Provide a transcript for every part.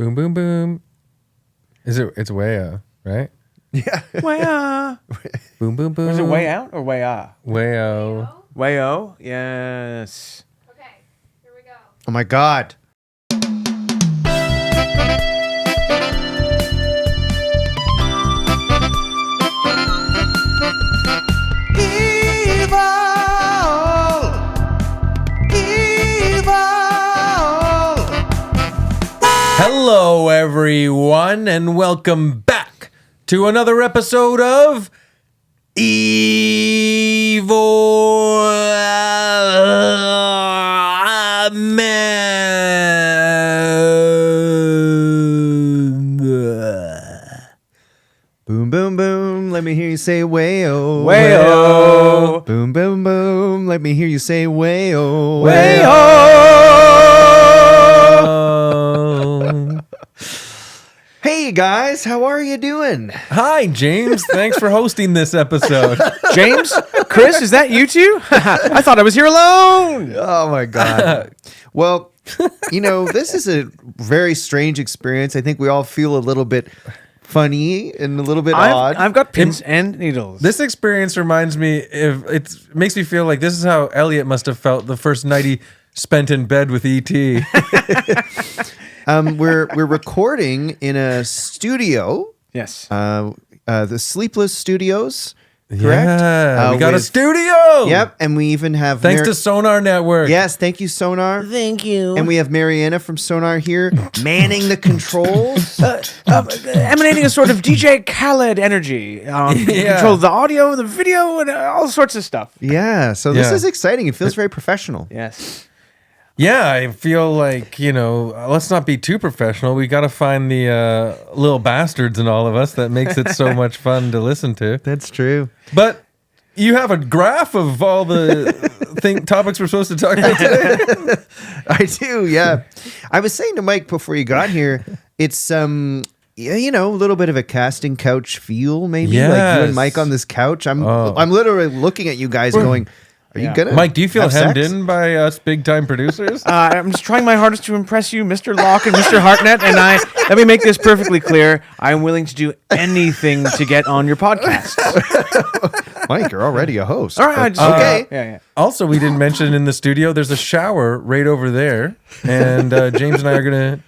Boom, boom, boom. It's way right? Yeah. Way Boom, boom, boom. Was it way out or way Way-o. Way-o? Yes. Okay, here we go. Oh my God. Hello, everyone, and welcome back to another episode of Evil Man. Boom, boom, boom. Let me hear you say way-o. Way-o. Boom, boom, boom. Let me hear you say way-o. Hey guys, how are you doing? Hi, James. Thanks for hosting this episode. James? Chris, is that you two? I thought I was here alone. Oh my God. Well, this is a very strange experience. I think we all feel a little bit funny and a little bit odd. I've got pins and needles. This experience reminds me it makes me feel like this is how Elliot must have felt the first night he spent in bed with E.T. We're recording in a studio. Yes. The Sleepless Studios. Correct. Yeah, we got a studio. Yep, and we even have thanks to Sonar Network. Yes, thank you, Sonar. Thank you. And we have Mariana from Sonar here, manning the controls, emanating a sort of DJ Khaled energy. Control the audio, the video, and all sorts of stuff. Yeah, so this is exciting. It feels very professional. Yes. Yeah, I feel like, let's not be too professional. We got to find the little bastards in all of us that makes it so much fun to listen to. That's true. But you have a graph of all the topics we're supposed to talk about today. I do, yeah. I was saying to Mike before you got here, it's a little bit of a casting couch feel, maybe. Yes. Like you and Mike on this couch. I'm literally looking at you guys going, are you gonna Mike, do you feel have hemmed sex? in by us big time producers? I'm just trying my hardest to impress you, Mr. Locke and Mr. Hartnett, and let me make this perfectly clear. I'm willing to do anything to get on your podcast. Mike, you're already a host. All right. Okay. Yeah. Also, we didn't mention in the studio, there's a shower right over there. And James and I are going to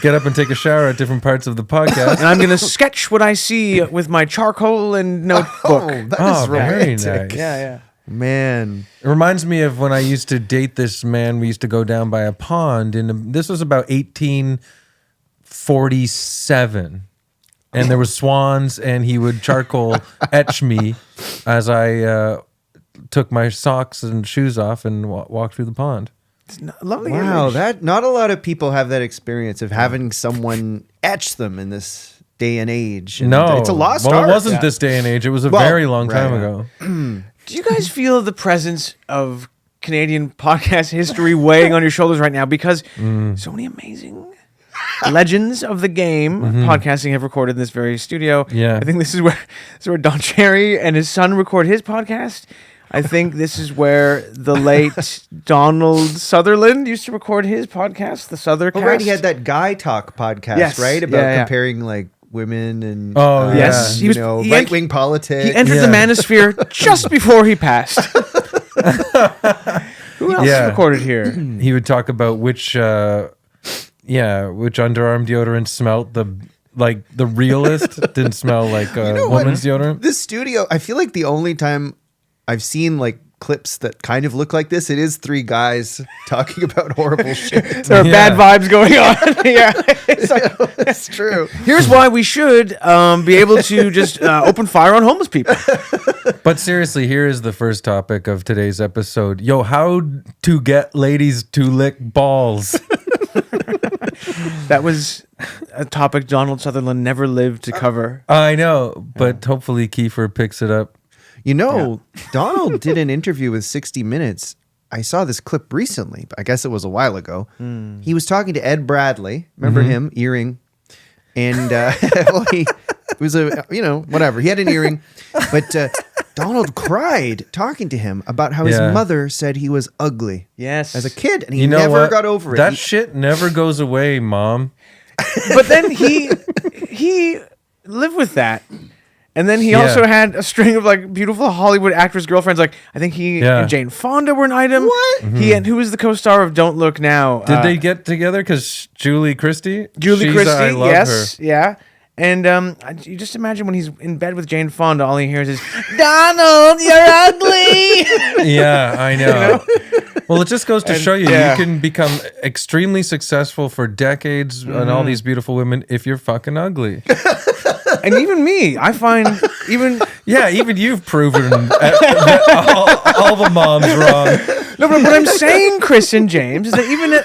get up and take a shower at different parts of the podcast. And I'm going to sketch what I see with my charcoal and notebook. Oh, that is very romantic. nice. Yeah. Man. It reminds me of when I used to date this man. We used to go down by a pond, and this was about 1847. And there was swans, and he would charcoal etch me as I took my socks and shoes off and walked through the pond. It's lovely. Wow, image. not a lot of people have that experience of having someone etch them in this day and age. And No. it's a lost Well, art. it wasn't this day and age. It was a very long time ago. Do you guys feel the presence of Canadian podcast history weighing on your shoulders right now? Because so many amazing legends of the game podcasting have recorded in this very studio. Yeah. I think this is where Don Cherry and his son record his podcast. I think this is where the late Donald Sutherland used to record his podcast, the Southercast. Oh, right, he had that Guy Talk podcast, Yes. right? About Yeah. comparing like women and yes. He was- he right wing politics. He entered the manosphere just before he passed. Who else recorded here? He would talk about which underarm deodorant smelled the realest. Didn't smell like woman's deodorant. This studio, I feel like the only time I've seen like clips that kind of look like this, it is three guys talking about horrible shit. There are bad vibes going on. Yeah, It's true. here's why we should be able to just open fire on homeless people. But seriously, here is the first topic of today's episode. Yo, how to get ladies to lick balls. That was a topic Donald Sutherland never lived to cover. I know, but hopefully Kiefer picks it up. Donald did an interview with 60 Minutes. I saw this clip recently, but I guess it was a while ago. He was talking to Ed Bradley. Remember him? Earring. And he was whatever. He had an earring. But Donald cried talking to him about how his mother said he was ugly. Yes. As a kid. And he never got over it. That shit never goes away, Mom. But then he lived with that. And then he also had a string of like beautiful Hollywood actress girlfriends. Like I think he and Jane Fonda were an item. What? He and who was the co-star of Don't Look Now? Did they get together? Because Julie Christie. I love her. Yeah. And you just imagine when he's in bed with Jane Fonda, all he hears is "Donald, you're ugly." Yeah, I know. Well, it just goes to show you you can become extremely successful for decades and all these beautiful women if you're fucking ugly. And even me, I find even you've proven all the moms wrong. No, but what I'm saying, Chris and James, is that even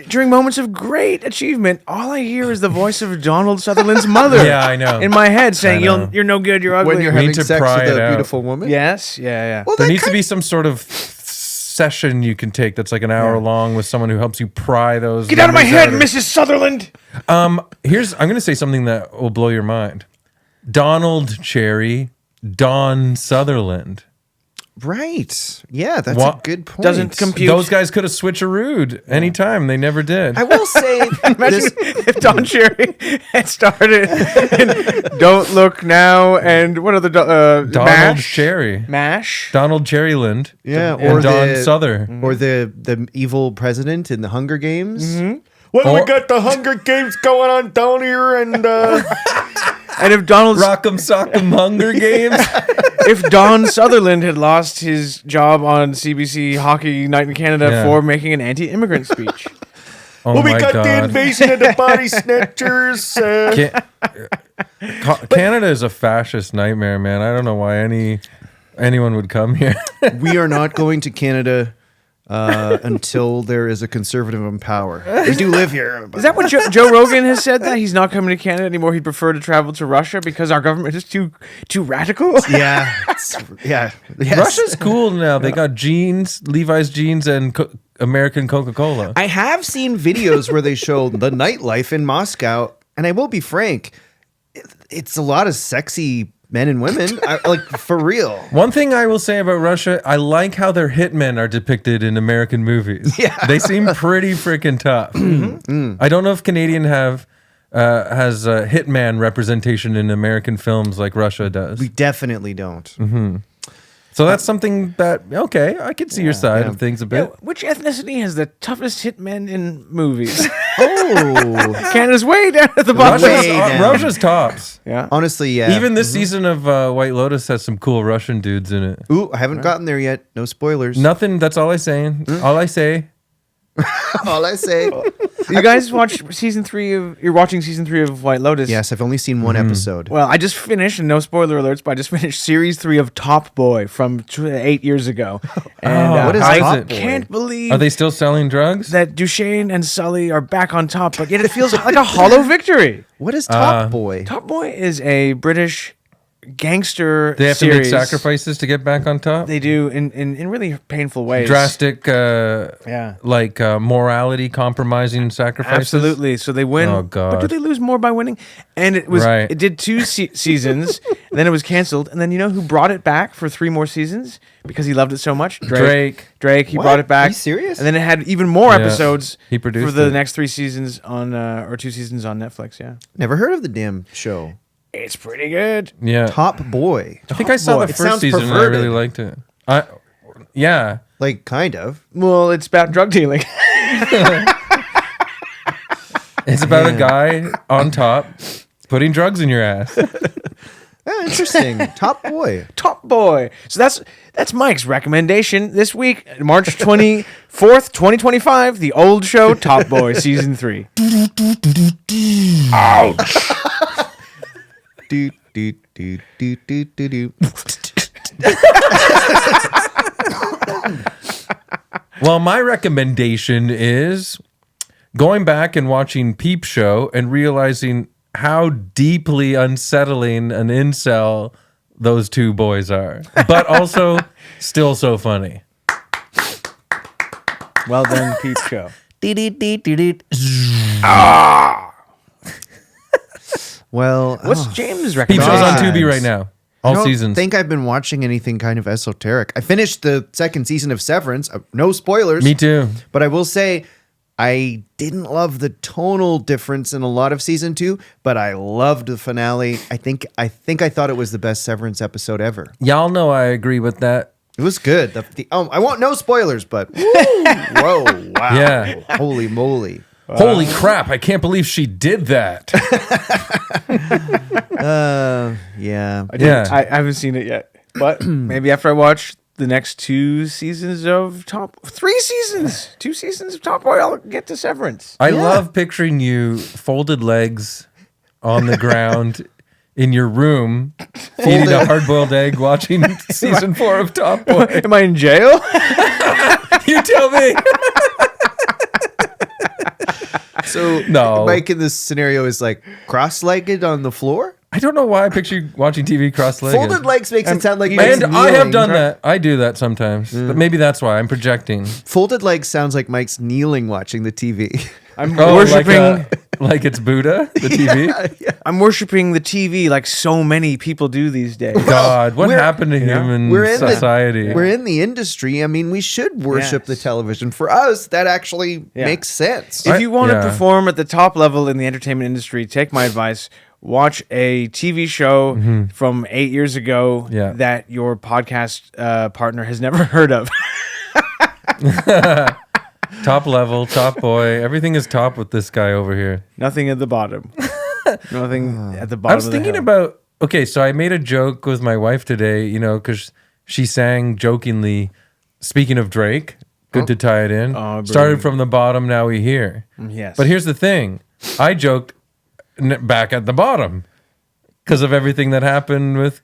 during moments of great achievement, all I hear is the voice of Donald Sutherland's mother. Yeah, I know. In my head, saying you're no good, you're ugly. When you're having sex with a beautiful woman. Yes, yeah. Well, there needs to be some sort of session you can take that's like an hour long with someone who helps you pry those. Get out of my head, Mrs. Sutherland. I'm going to say something that will blow your mind. Donald Cherry, Don Sutherland. Right. Yeah, that's a good point. Doesn't compute. Those guys could have switcherooed anytime. They never did. I will say, imagine if Don Cherry had started in Don't Look Now and what are the Donald MASH? Cherry. MASH? Donald Cherryland. yeah, Or Don Souther. or the evil president in the Hunger Games. Well, we got the Hunger Games going on down here, and And if Donald's Rock'em Sock'em Hunger Games. if Don Sutherland had lost his job on CBC Hockey Night in Canada for making an anti-immigrant speech. Oh well, we my got God. the invasion of the body snatchers. Canada is a fascist nightmare, man. I don't know why anyone would come here. We are not going to Canada until there is a conservative in power. They do live here. Is that what Joe Rogan has said, that he's not coming to Canada anymore? He'd prefer to travel to Russia because our government is too radical? Yeah. Yeah. Yes. Russia's cool now. They got jeans, Levi's jeans, and American Coca-Cola. I have seen videos where they show the nightlife in Moscow, and I will be frank, it's a lot of sexy men and women, like for real. One thing I will say about Russia, I like how their hitmen are depicted in American movies. Yeah. They seem pretty freaking tough. I don't know if Canadian has a hitman representation in American films like Russia does. We definitely don't. So that's something that, okay, I can see your side of things a bit. Which ethnicity has the toughest hitmen in movies? Oh, Canada's way down at the bottom. Russia's tops. Yeah. honestly, yeah. Even this season of White Lotus has some cool Russian dudes in it. Ooh, I haven't gotten there yet. No spoilers. Nothing, that's all I say. All I say. All I say. You guys watch season 3 of... You're watching season 3 of White Lotus. Yes, I've only seen one episode. Well, I just finished, and no spoiler alerts, but I just finished series 3 of Top Boy from 8 years ago. And what is how Top is it? Boy? can't believe Are they still selling drugs? that Duchesne and Sully are back on top, but yet it feels like a hollow victory. What is Top Boy? Top Boy is a British gangster They have series. to make sacrifices to get back on top? They do in really painful ways. Drastic, Yeah. like morality compromising sacrifices? Absolutely. So they win. Oh, God. But do they lose more by winning? And it was Right. it did 2 seasons, and then it was canceled. And then you know who brought it back for 3 more seasons because he loved it so much? Drake. Drake. He What? brought it back. Are you serious? And then it had even more Yeah. episodes He produced for the it. next 3 seasons on or 2 seasons on Netflix. Yeah, Never heard of the damn show. it's pretty good. Yeah. Top Boy. I think I saw Boy. the It first sounds season and I perverted. really liked it. Yeah. Like, kind of. Well, it's about drug dealing. It's about a guy on top putting drugs in your ass. Interesting. Top Boy. Top Boy. So that's Mike's recommendation this week, March 24th, 2025, the old show Top Boy season 3. Ouch. Do, do, do, do, do, do, do. Well, my recommendation is going back and watching Peep Show and realizing how deeply unsettling an incel those 2 boys are, but also still so funny. Well done, Peep Show. Well, What's James' Peep recommendation? Show's on God. Tubi right now. I All don't seasons. think I've been watching anything kind of esoteric. I finished the 2nd season of Severance. No spoilers. Me too. But I will say, I didn't love the tonal difference in a lot of season 2, but I loved the finale. I think I thought it was the best Severance episode ever. Y'all know I agree with that. It was good. I want no spoilers, but whoa, wow, Yeah. holy moly. Holy crap, I can't believe she did that. Yeah. I haven't seen it yet, but maybe after I watch the next 2 seasons of 3 seasons, 2 seasons of Top Boy, I'll get to Severance. I love picturing you folded legs on the ground in your room, eating a hard-boiled egg, watching season 4 of Top Boy. Am I in jail? You tell me. So No. Mike in this scenario is like cross-legged on the floor. I don't know why I picture you watching TV cross-legged. Folded legs makes it sound like Mike's And I have kneeling. done that. I do that sometimes. But maybe that's why I'm projecting. Folded legs sounds like Mike's kneeling watching the TV. I'm Oh, worshiping. like it's Buddha, the TV. I'm worshiping the TV like so many people do these days. God, what we're- happened to human We're in society? we're in the industry. I mean, we should worship the Yes. television. For us, that actually Yeah. makes sense. If you want Yeah. to perform at the top level in the entertainment industry, take my advice. Watch a TV show from 8 years ago Yeah. that your podcast partner has never heard of. Top level, top boy. Everything is top with this guy over here. Nothing at the bottom. Nothing at the I bottom. was of the thinking hill. about, okay, so I made a joke with my wife today, because she sang jokingly, speaking of Drake, good to tie it in. Oh, Started brilliant. from the bottom, now we here. Yes. But here's the thing. I joked back at the bottom because of everything that happened with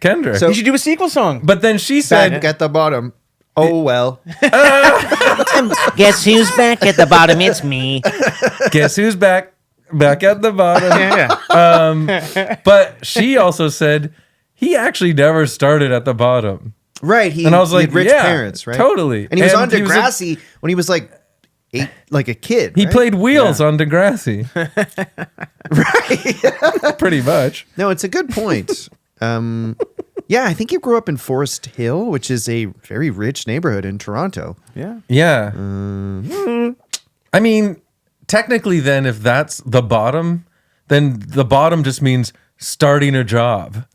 Kendra. So- you should do a sequel song. but then she said, Back at the bottom. Oh well. Guess who's back at the bottom? It's me. guess who's back? Back at the bottom. yeah. But she also said, he actually never started at the bottom. Right. He, And I was he had like, rich yeah, parents, right? totally. And he was And on he was a- Degrassi when he was like 8, like a kid. He right? played wheels on Degrassi. Right. Pretty much. No, it's a good point. Yeah, I think he grew up in Forest Hill, which is a very rich neighborhood in Toronto. Yeah. Yeah. I mean, technically, then, if that's the bottom, then the bottom just means starting a job.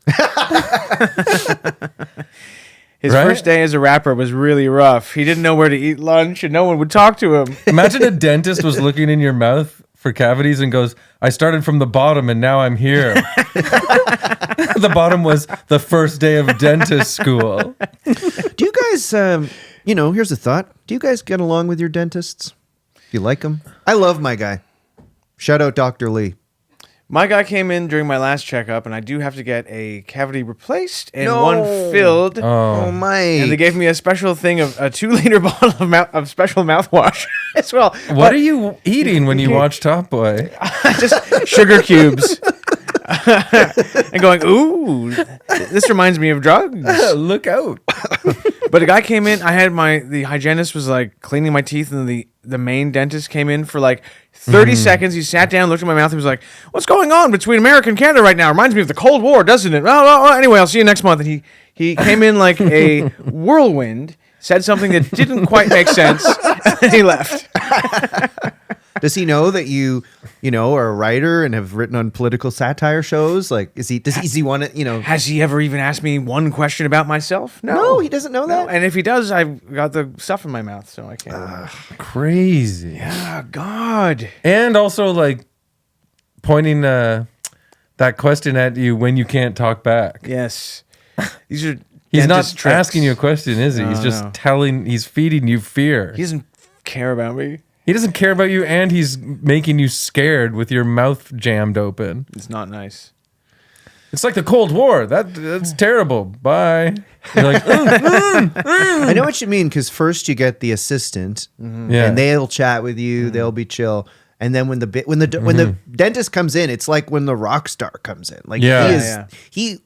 His Right? first day as a rapper was really rough. He didn't know where to eat lunch and no one would talk to him. Imagine a dentist was looking in your mouth for cavities and goes, I started from the bottom and now I'm here. The bottom was the first day of dentist school. Do you guys, here's a thought. Do you guys get along with your dentists? Do you like them? I love my guy. Shout out Dr. Lee. My guy came in during my last checkup, and I do have to get a cavity replaced and No. one filled. Oh, my. And they gave me a special thing of a 2-liter bottle of special mouthwash as well. What are you eating when you watch Top Boy? Just sugar cubes. And going, ooh, this reminds me of drugs. Look out. But a guy came in. I had the hygienist was like cleaning my teeth, and the main dentist came in for like 30 seconds. He sat down, looked at my mouth, and was like, "What's going on between America and Canada right now? Reminds me of the Cold War, doesn't it?" Well, anyway, I'll see you next month. And he came in like a whirlwind, said something that didn't quite make sense, and he left. Does he know that you are a writer and have written on political satire shows? Like, does he want to, Has he ever even asked me one question about myself? No, he doesn't know that. And if he does, I've got the stuff in my mouth, so I can't. Crazy. Oh, God. And also, like, pointing that question at you when you can't talk back. Yes. These are He's not dentist tricks. asking you a question, is he? No, He's just no. he's feeding you fear. He doesn't care about me. He doesn't care about you, and he's making you scared with your mouth jammed open. It's not nice. It's like the Cold War. That's terrible. Bye. You're like, I know what you mean, because first you get the assistant, yeah. and they'll chat with you. They'll be chill. And then when the dentist comes in, it's like when the rock star comes in. Like Yeah. he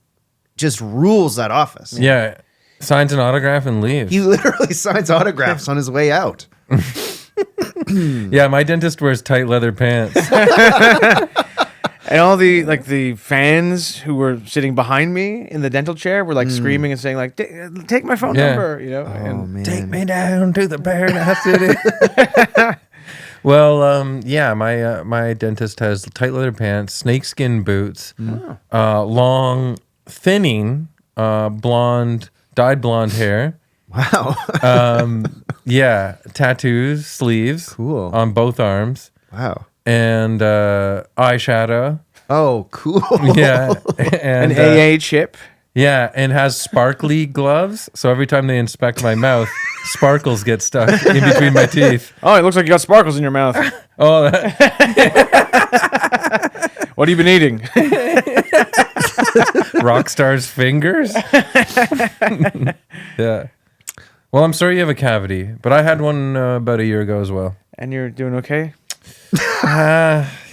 just rules that office. Yeah. Signs an autograph and leaves. He literally signs autographs on his way out. Yeah, my dentist wears tight leather pants. And all the fans who were sitting behind me in the dental chair were like screaming and saying like, "Take my phone Yeah. number," Oh and man. Take me down to the Paradise City. Yeah, my dentist has tight leather pants, snakeskin boots, long, thinning, dyed blonde hair. Wow. Yeah, tattoos, sleeves, Cool. on both arms, Wow. and eyeshadow. Oh, cool. Yeah, An and AA chip. yeah, and has sparkly gloves. So every time they inspect my mouth, sparkles get stuck in between my teeth. Oh, it looks like you got sparkles in your mouth. Oh, What have you been eating? Rockstar's fingers. Yeah. Well, I'm sorry you have a cavity, but I had one about a year ago as well. And you're doing okay?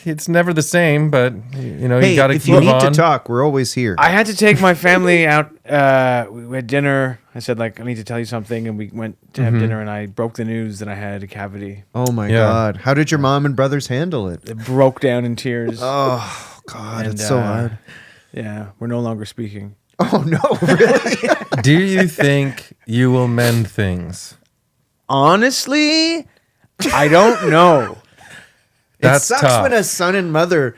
It's never the same, but you know, Hey, you got to if keep you need on. to talk, we're always here. I had to take my family out. We had dinner. I said, like, I need to tell you something. And we went to have dinner, and I broke the news that I had a cavity. Oh my Yeah. God. How did your mom and brothers handle it? It broke down in tears. Oh God, And, it's so hard. Yeah, we're no longer speaking. Oh no, really? Do you think you will mend things? Honestly, I don't know. That's it sucks tough. when a son and mother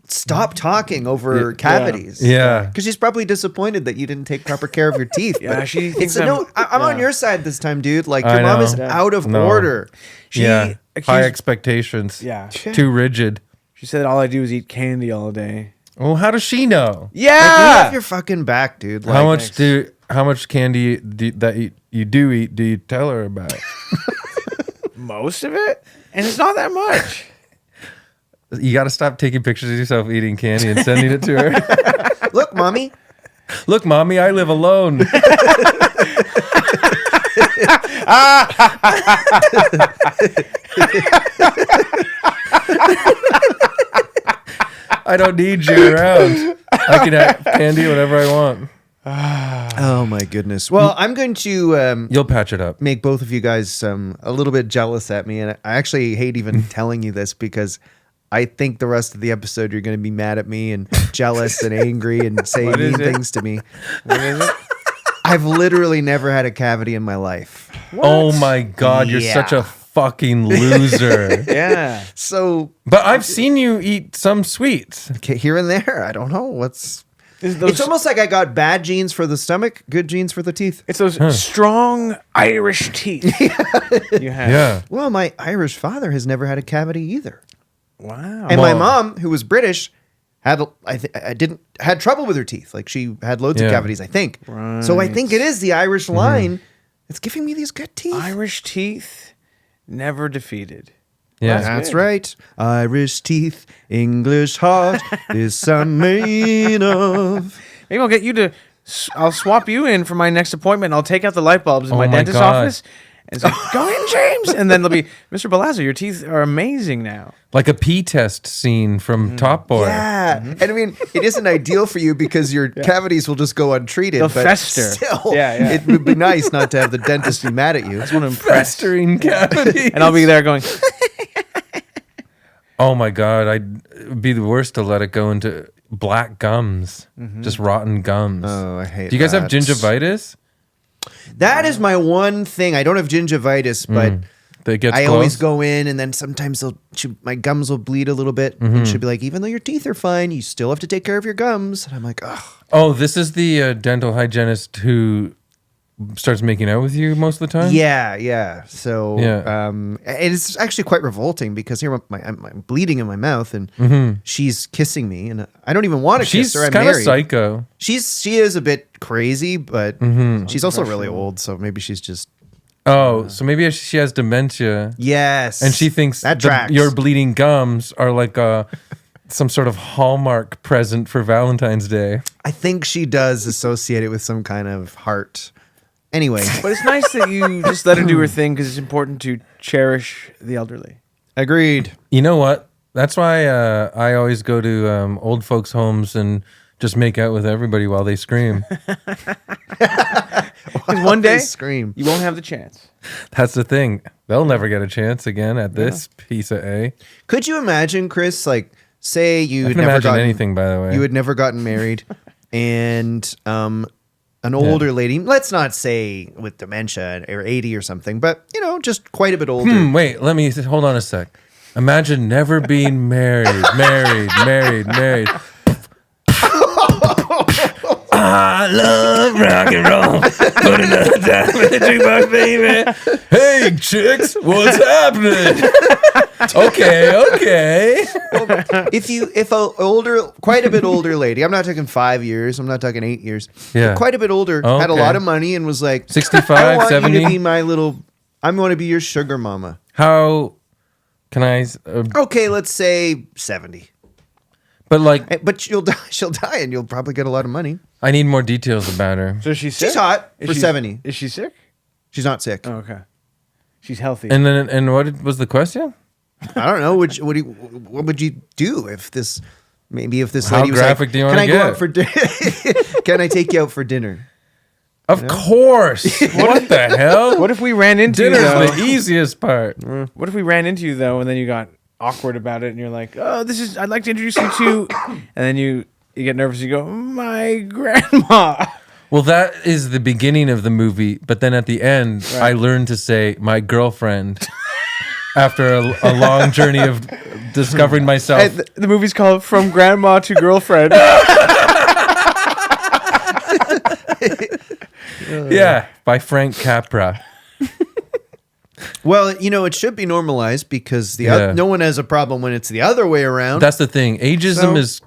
stop talking over cavities. Yeah. Because she's probably disappointed that you didn't take proper care of your teeth. Yeah, but she thinks it's I'm on yeah. your side this time, dude. Like I your mom know. is out of No. order. She Yeah, accused- high expectations. Yeah. Too rigid. She said all I do is eat candy all day. Well, how does she know? Like, you have your fucking back, dude. Like, How much candy that you do eat? Do you tell her about? Most of it? And it's not that much. You got to stop taking pictures of yourself eating candy and sending it to her. Look, mommy. Look, mommy, I live alone. I don't need you around. I can have candy whenever I want. Oh my goodness. Well, I'm going to You'll patch it up. make both of you guys a little bit jealous at me, and I actually hate even telling you this because I think the rest of the episode you're going to be mad at me and jealous and angry and say What is mean it? things to me. What is it? I've literally never had a cavity in my life. Oh my God, you're Yeah. such a fucking loser. Yeah. So But I've seen you eat some sweets. okay, here and there, I don't know what's. It's those, It's almost like I got bad genes for the stomach, good genes for the teeth. it's those strong Irish teeth you have. Yeah. Well, my Irish father has never had a cavity either, Wow. and my Well- mom, who was British, had trouble with her teeth. Like she had loads of Yeah. cavities, I think. So I think it is the Irish line that's giving me these good teeth. Irish teeth never defeated. Yeah. That's good. right. Irish teeth, English heart, this I'm made of. Maybe I'll get you to. I'll swap you in for my next appointment. I'll take out the light bulbs in Oh my my dentist's God. office and say, "Go in, James." And then they'll be, "Mr. Balazzo, your teeth are amazing now." Like a pee test scene from Top Boy. Yeah. And I mean, it isn't ideal for you because your cavities will just go untreated. They'll but fester. Still, Yeah. it would be nice not to have the dentist be mad at you. I just want to impress. Festering cavity. And I'll be there going, Oh my God, it'd be the worst to let it go into black gums, just rotten gums. Oh, I hate Do you guys have that. gingivitis? That is my one thing. I don't have gingivitis, but That gets I close? always go in and then sometimes my gums will bleed a little bit. And she'll be like, even though your teeth are fine, you still have to take care of your gums. And I'm like, ugh. Oh, this is the dental hygienist who starts making out with you most of the time? Yeah. So, Yeah. it's actually quite revolting because here I'm bleeding in my mouth and she's kissing me and I don't even want to She's kiss her. I'm kind of married. psycho. She is a bit crazy, but she's also really old. So maybe she's just, Oh, so maybe she has dementia. yes. And she thinks that tracks. your bleeding gums are like some sort of Hallmark present for Valentine's Day. I think she does associate it with some kind of heart. Anyway, but it's nice that you just let her do her thing because it's important to cherish the elderly. agreed. You know what? That's why I always go to old folks' homes and just make out with everybody while they scream. Because one They day scream. you won't have the chance. That's the thing. They'll never get a chance again at this piece of A. Could you imagine, Chris? Like, say you I had can never imagine gotten anything, by the way. you had never gotten married, and an older lady. Let's not say with dementia or 80 or something, but just quite a bit older. Wait, hold on a sec. Imagine never being married. I love rock and roll. Put another time in the jukebox, baby. Hey, chicks, what's happening? Okay. If quite a bit older lady, I'm not talking 5 years, I'm not talking 8 years, Yeah. but quite a bit older, had a Okay. lot of money and was like, 65, I want 70? you to be I'm going to be your sugar mama. How can I? Okay, let's say 70. But like, But she'll die and you'll probably get a lot of money. I need more details about her. So she's sick? She's hot Is for she- 70. Is she sick? She's not sick. Oh, okay. She's healthy. And what was the question? I don't know. What would you do if this How lady was like, graphic do you can wanna I go get?" out for dinner? Can I take you out for dinner? Of course. What the hell? what if we ran into you, Dinner's though? the easiest part. What if we ran into you, though, and then you got awkward about it, and you're like, oh, I'd like to introduce you to, and then you get nervous, you go, my grandma. Well, that is the beginning of the movie, but then at the end, I learned to say my girlfriend after a long journey of discovering myself. And the movie's called From Grandma to Girlfriend. Yeah, by Frank Capra. Well, it should be normalized because Yeah. no one has a problem when it's the other way around. That's the thing. Ageism So- is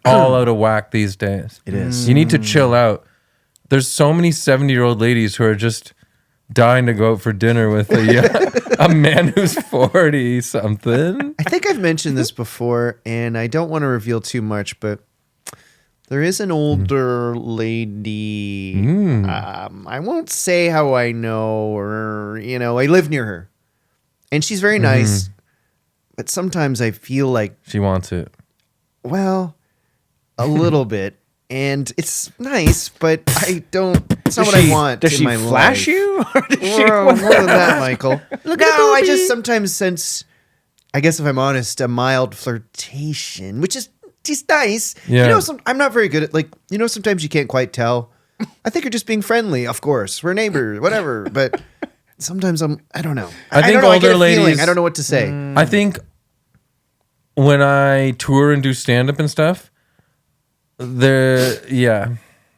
all out of whack these days. It is. You need to chill out. There's so many 70-year-old ladies who are just dying to go out for dinner with a man who's 40 something. I think I've mentioned this before, and I don't want to reveal too much, but there is an older lady. I won't say how I know, or I live near her, and she's very nice. But sometimes I feel like, She wants it. well, a little bit, and it's nice, but I don't. It's not what I want. Does in she my flash life. you? Or does she, More than that, Michael. No, I just sometimes sense, I guess if I'm honest, a mild flirtation, which is just nice. Yeah. I'm not very good at sometimes you can't quite tell. I think you're just being friendly, of course. We're neighbors, whatever. But sometimes I don't know. I think don't know, I get older a feeling. ladies- I don't know what to say. I think when I tour and do stand-up and stuff,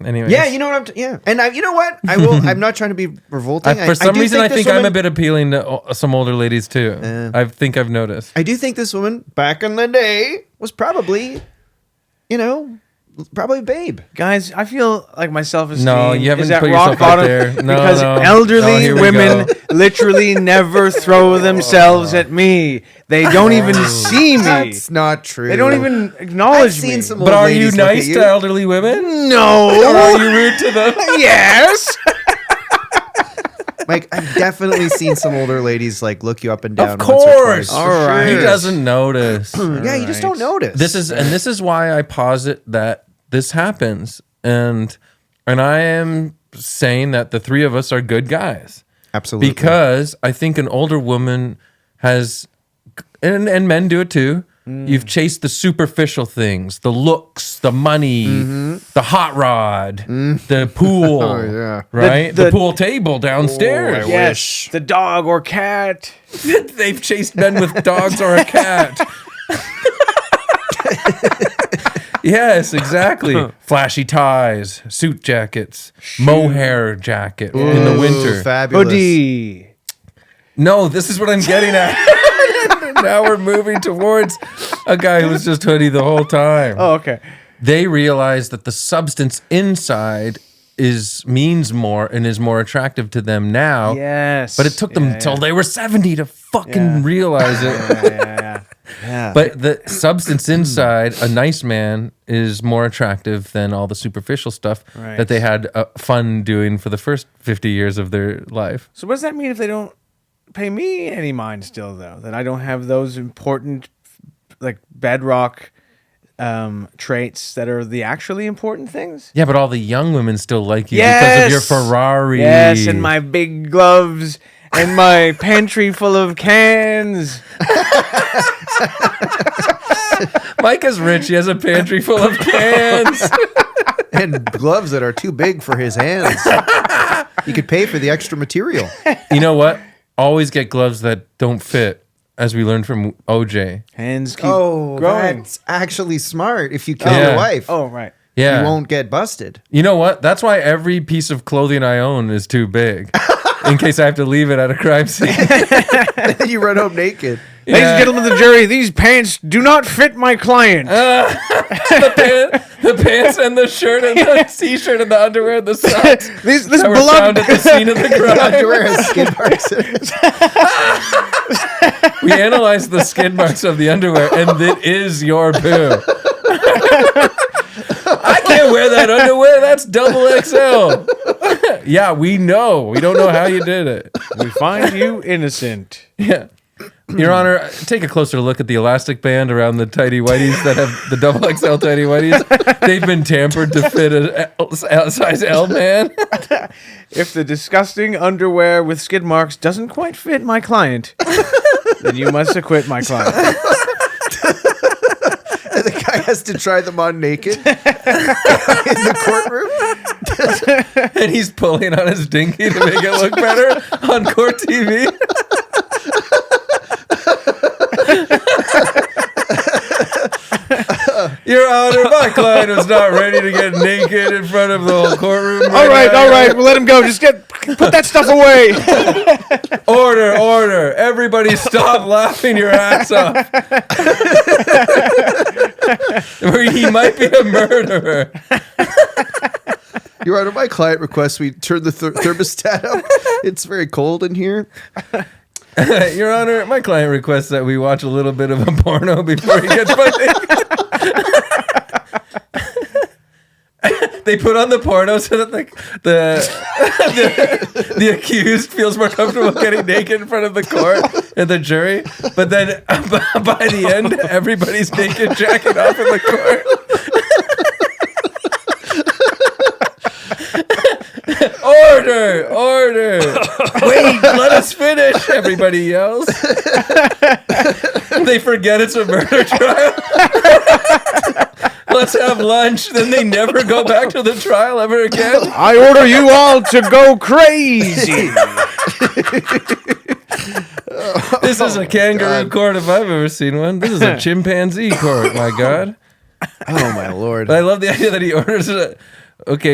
Anyway. Yeah, you know what and you know what? I will. I'm not trying to be revolting. For some do reason, I this think I'm woman- a bit appealing to some older ladies too. I think I've noticed. I do think this woman back in the day was probably, probably babe. Guys, I feel like my self-esteem No, you haven't is at put rock yourself out bottom there. No, because no. elderly Oh, here we women go. literally never throw themselves at me. They don't even see me. That's not true. They don't even acknowledge I've seen me. some But old are you ladies look at nice you. to elderly women? Or No. are you rude to them? Yes. Like, I've definitely seen some older ladies look you up and down. Of once or course. twice. All right. He doesn't notice. Yeah, you just don't notice. This is why I posit that this happens, and I am saying that the three of us are good guys. absolutely Because I think an older woman has, and men do it too. You've chased the superficial things, the looks, the money, the hot rod, the pool, yeah. right? The- The pool table downstairs. Yes. The dog or cat. They've chased men with dogs or a cat. Yes, exactly. Flashy ties, suit jackets, mohair jacket in the winter. Fabulous. Hoodie. No, this is what I'm getting at. Now we're moving towards a guy who was just hoodie the whole time. Oh, okay. They realize that the substance inside means more and is more attractive to them now. Yes. But it took them till they were 70 to fucking Yeah. realize it. Yeah. But the substance inside, a nice man, is more attractive than all the superficial stuff Right. that they had fun doing for the first 50 years of their life. So what does that mean if they don't pay me any mind still, though? That I don't have those important, bedrock traits that are the actually important things? Yeah, but all the young women still like you because of your Ferrari. Yes, and my big gloves and my pantry full of cans. Mike is rich. He has a pantry full of cans. And gloves that are too big for his hands. You could pay for the extra material. You know what? Always get gloves that don't fit. as we learned from OJ. Hands keep Oh, growing. that's actually smart. If you kill Yeah. your wife, Oh, right. Yeah. you won't get busted. You know what? That's why every piece of clothing I own is too big. In case I have to leave it at a crime scene. You run home naked. Ladies and gentlemen of the jury, these pants do not fit my client. The pants and the shirt and the t-shirt and the underwear and the socks This that were beloved found at the scene of the crime. Underwear has skid marks in it. We analyzed the skid marks of the underwear, and it is your poo. I can't wear that underwear. That's double XL. Yeah, we know. We don't know how you did it. We find you innocent. Yeah. Your Honor, take a closer look at the elastic band around the tighty whities that have the double XL tighty whities. They've been tampered to fit a size L man. If the disgusting underwear with skid marks doesn't quite fit my client, then you must acquit my client. The guy has to try them on naked in the courtroom. And he's pulling on his dinky to make it look better on court TV. Your Honor, my client was not ready to get naked in front of the whole courtroom. All right, we'll let him go. Just put that stuff away. Order. Everybody stop laughing your ass off. He might be a murderer. Your Honor, my client requests we turn the thermostat up. It's very cold in here. Your Honor, my client requests that we watch a little bit of a porno before he gets butt naked. They put on the porno so that the accused feels more comfortable getting naked in front of the court and the jury. But then by the end, everybody's naked, jacking off in the court. Order! Wait, let us finish! Everybody yells. They forget it's a murder trial. Let's have lunch. Then they never go back to the trial ever again. I order you all to go crazy. This is a kangaroo court if I've ever seen one. This is a chimpanzee court, my God. Oh, my Lord. But I love the idea that he orders a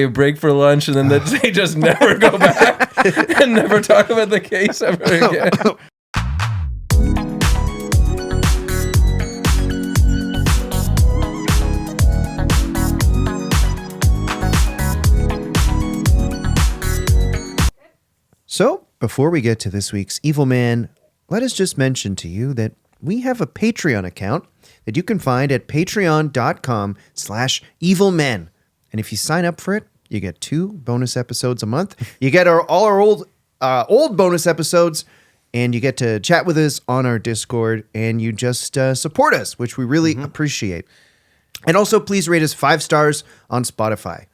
break for lunch, and then they just never go back and never talk about the case ever again. So, before we get to this week's Evil Man, let us just mention to you that we have a Patreon account that you can find at patreon.com/evilmen. And if you sign up for it, you get 2 bonus episodes a month. You get all our old bonus episodes, and you get to chat with us on our Discord, and you just support us, which we really appreciate. And also, please rate us 5 stars on Spotify.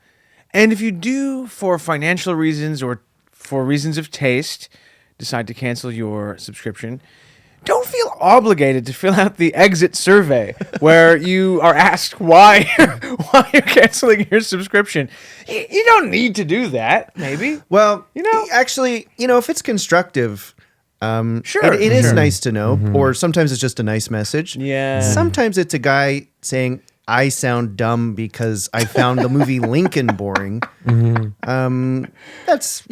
And if you do, for financial reasons or for reasons of taste, decide to cancel your subscription, don't feel obligated to fill out the exit survey where you are asked why you're canceling your subscription. You don't need to do that, maybe. Well, know? actually, if it's constructive, Sure. it is nice to know, or sometimes it's just a nice message. Yeah. Sometimes it's a guy saying, I sound dumb because I found the movie Lincoln boring. That's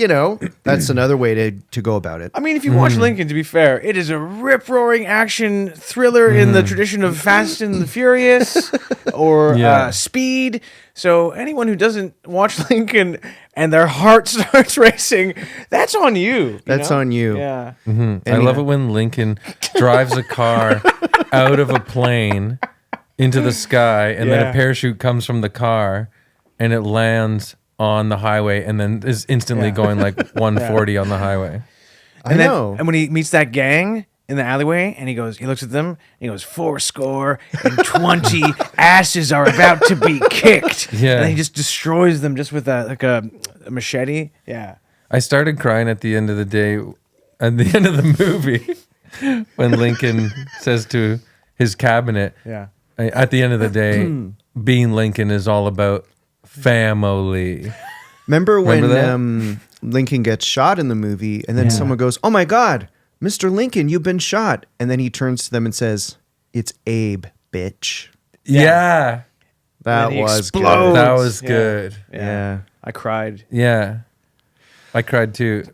another way to go about it. I mean, if you watch Lincoln, to be fair, it is a rip-roaring action thriller in the tradition of Fast and the Furious or Speed. So anyone who doesn't watch Lincoln and their heart starts racing, that's on you. That's on you. Yeah. I love it when Lincoln drives a car out of a plane into the sky, and then Yeah. a parachute comes from the car, and it lands on the highway, and then is instantly going like 140 on the highway. I know. And when he meets that gang in the alleyway, and he looks at them, and he goes, 420 asses are about to be kicked. Yeah. And then he just destroys them just with a machete. Yeah. I started crying at the end of the day, at the end of the movie, when Lincoln says to his cabinet, Yeah. at the end of the day, being Lincoln is all about family. Remember when Remember that? Lincoln gets shot in the movie, and then someone goes, "Oh my God, Mr. Lincoln, you've been shot. And then he turns to them and says, it's Abe, bitch. Yeah. That And he was explodes. good. That was Yeah. good. Yeah. I cried. Yeah. I cried too.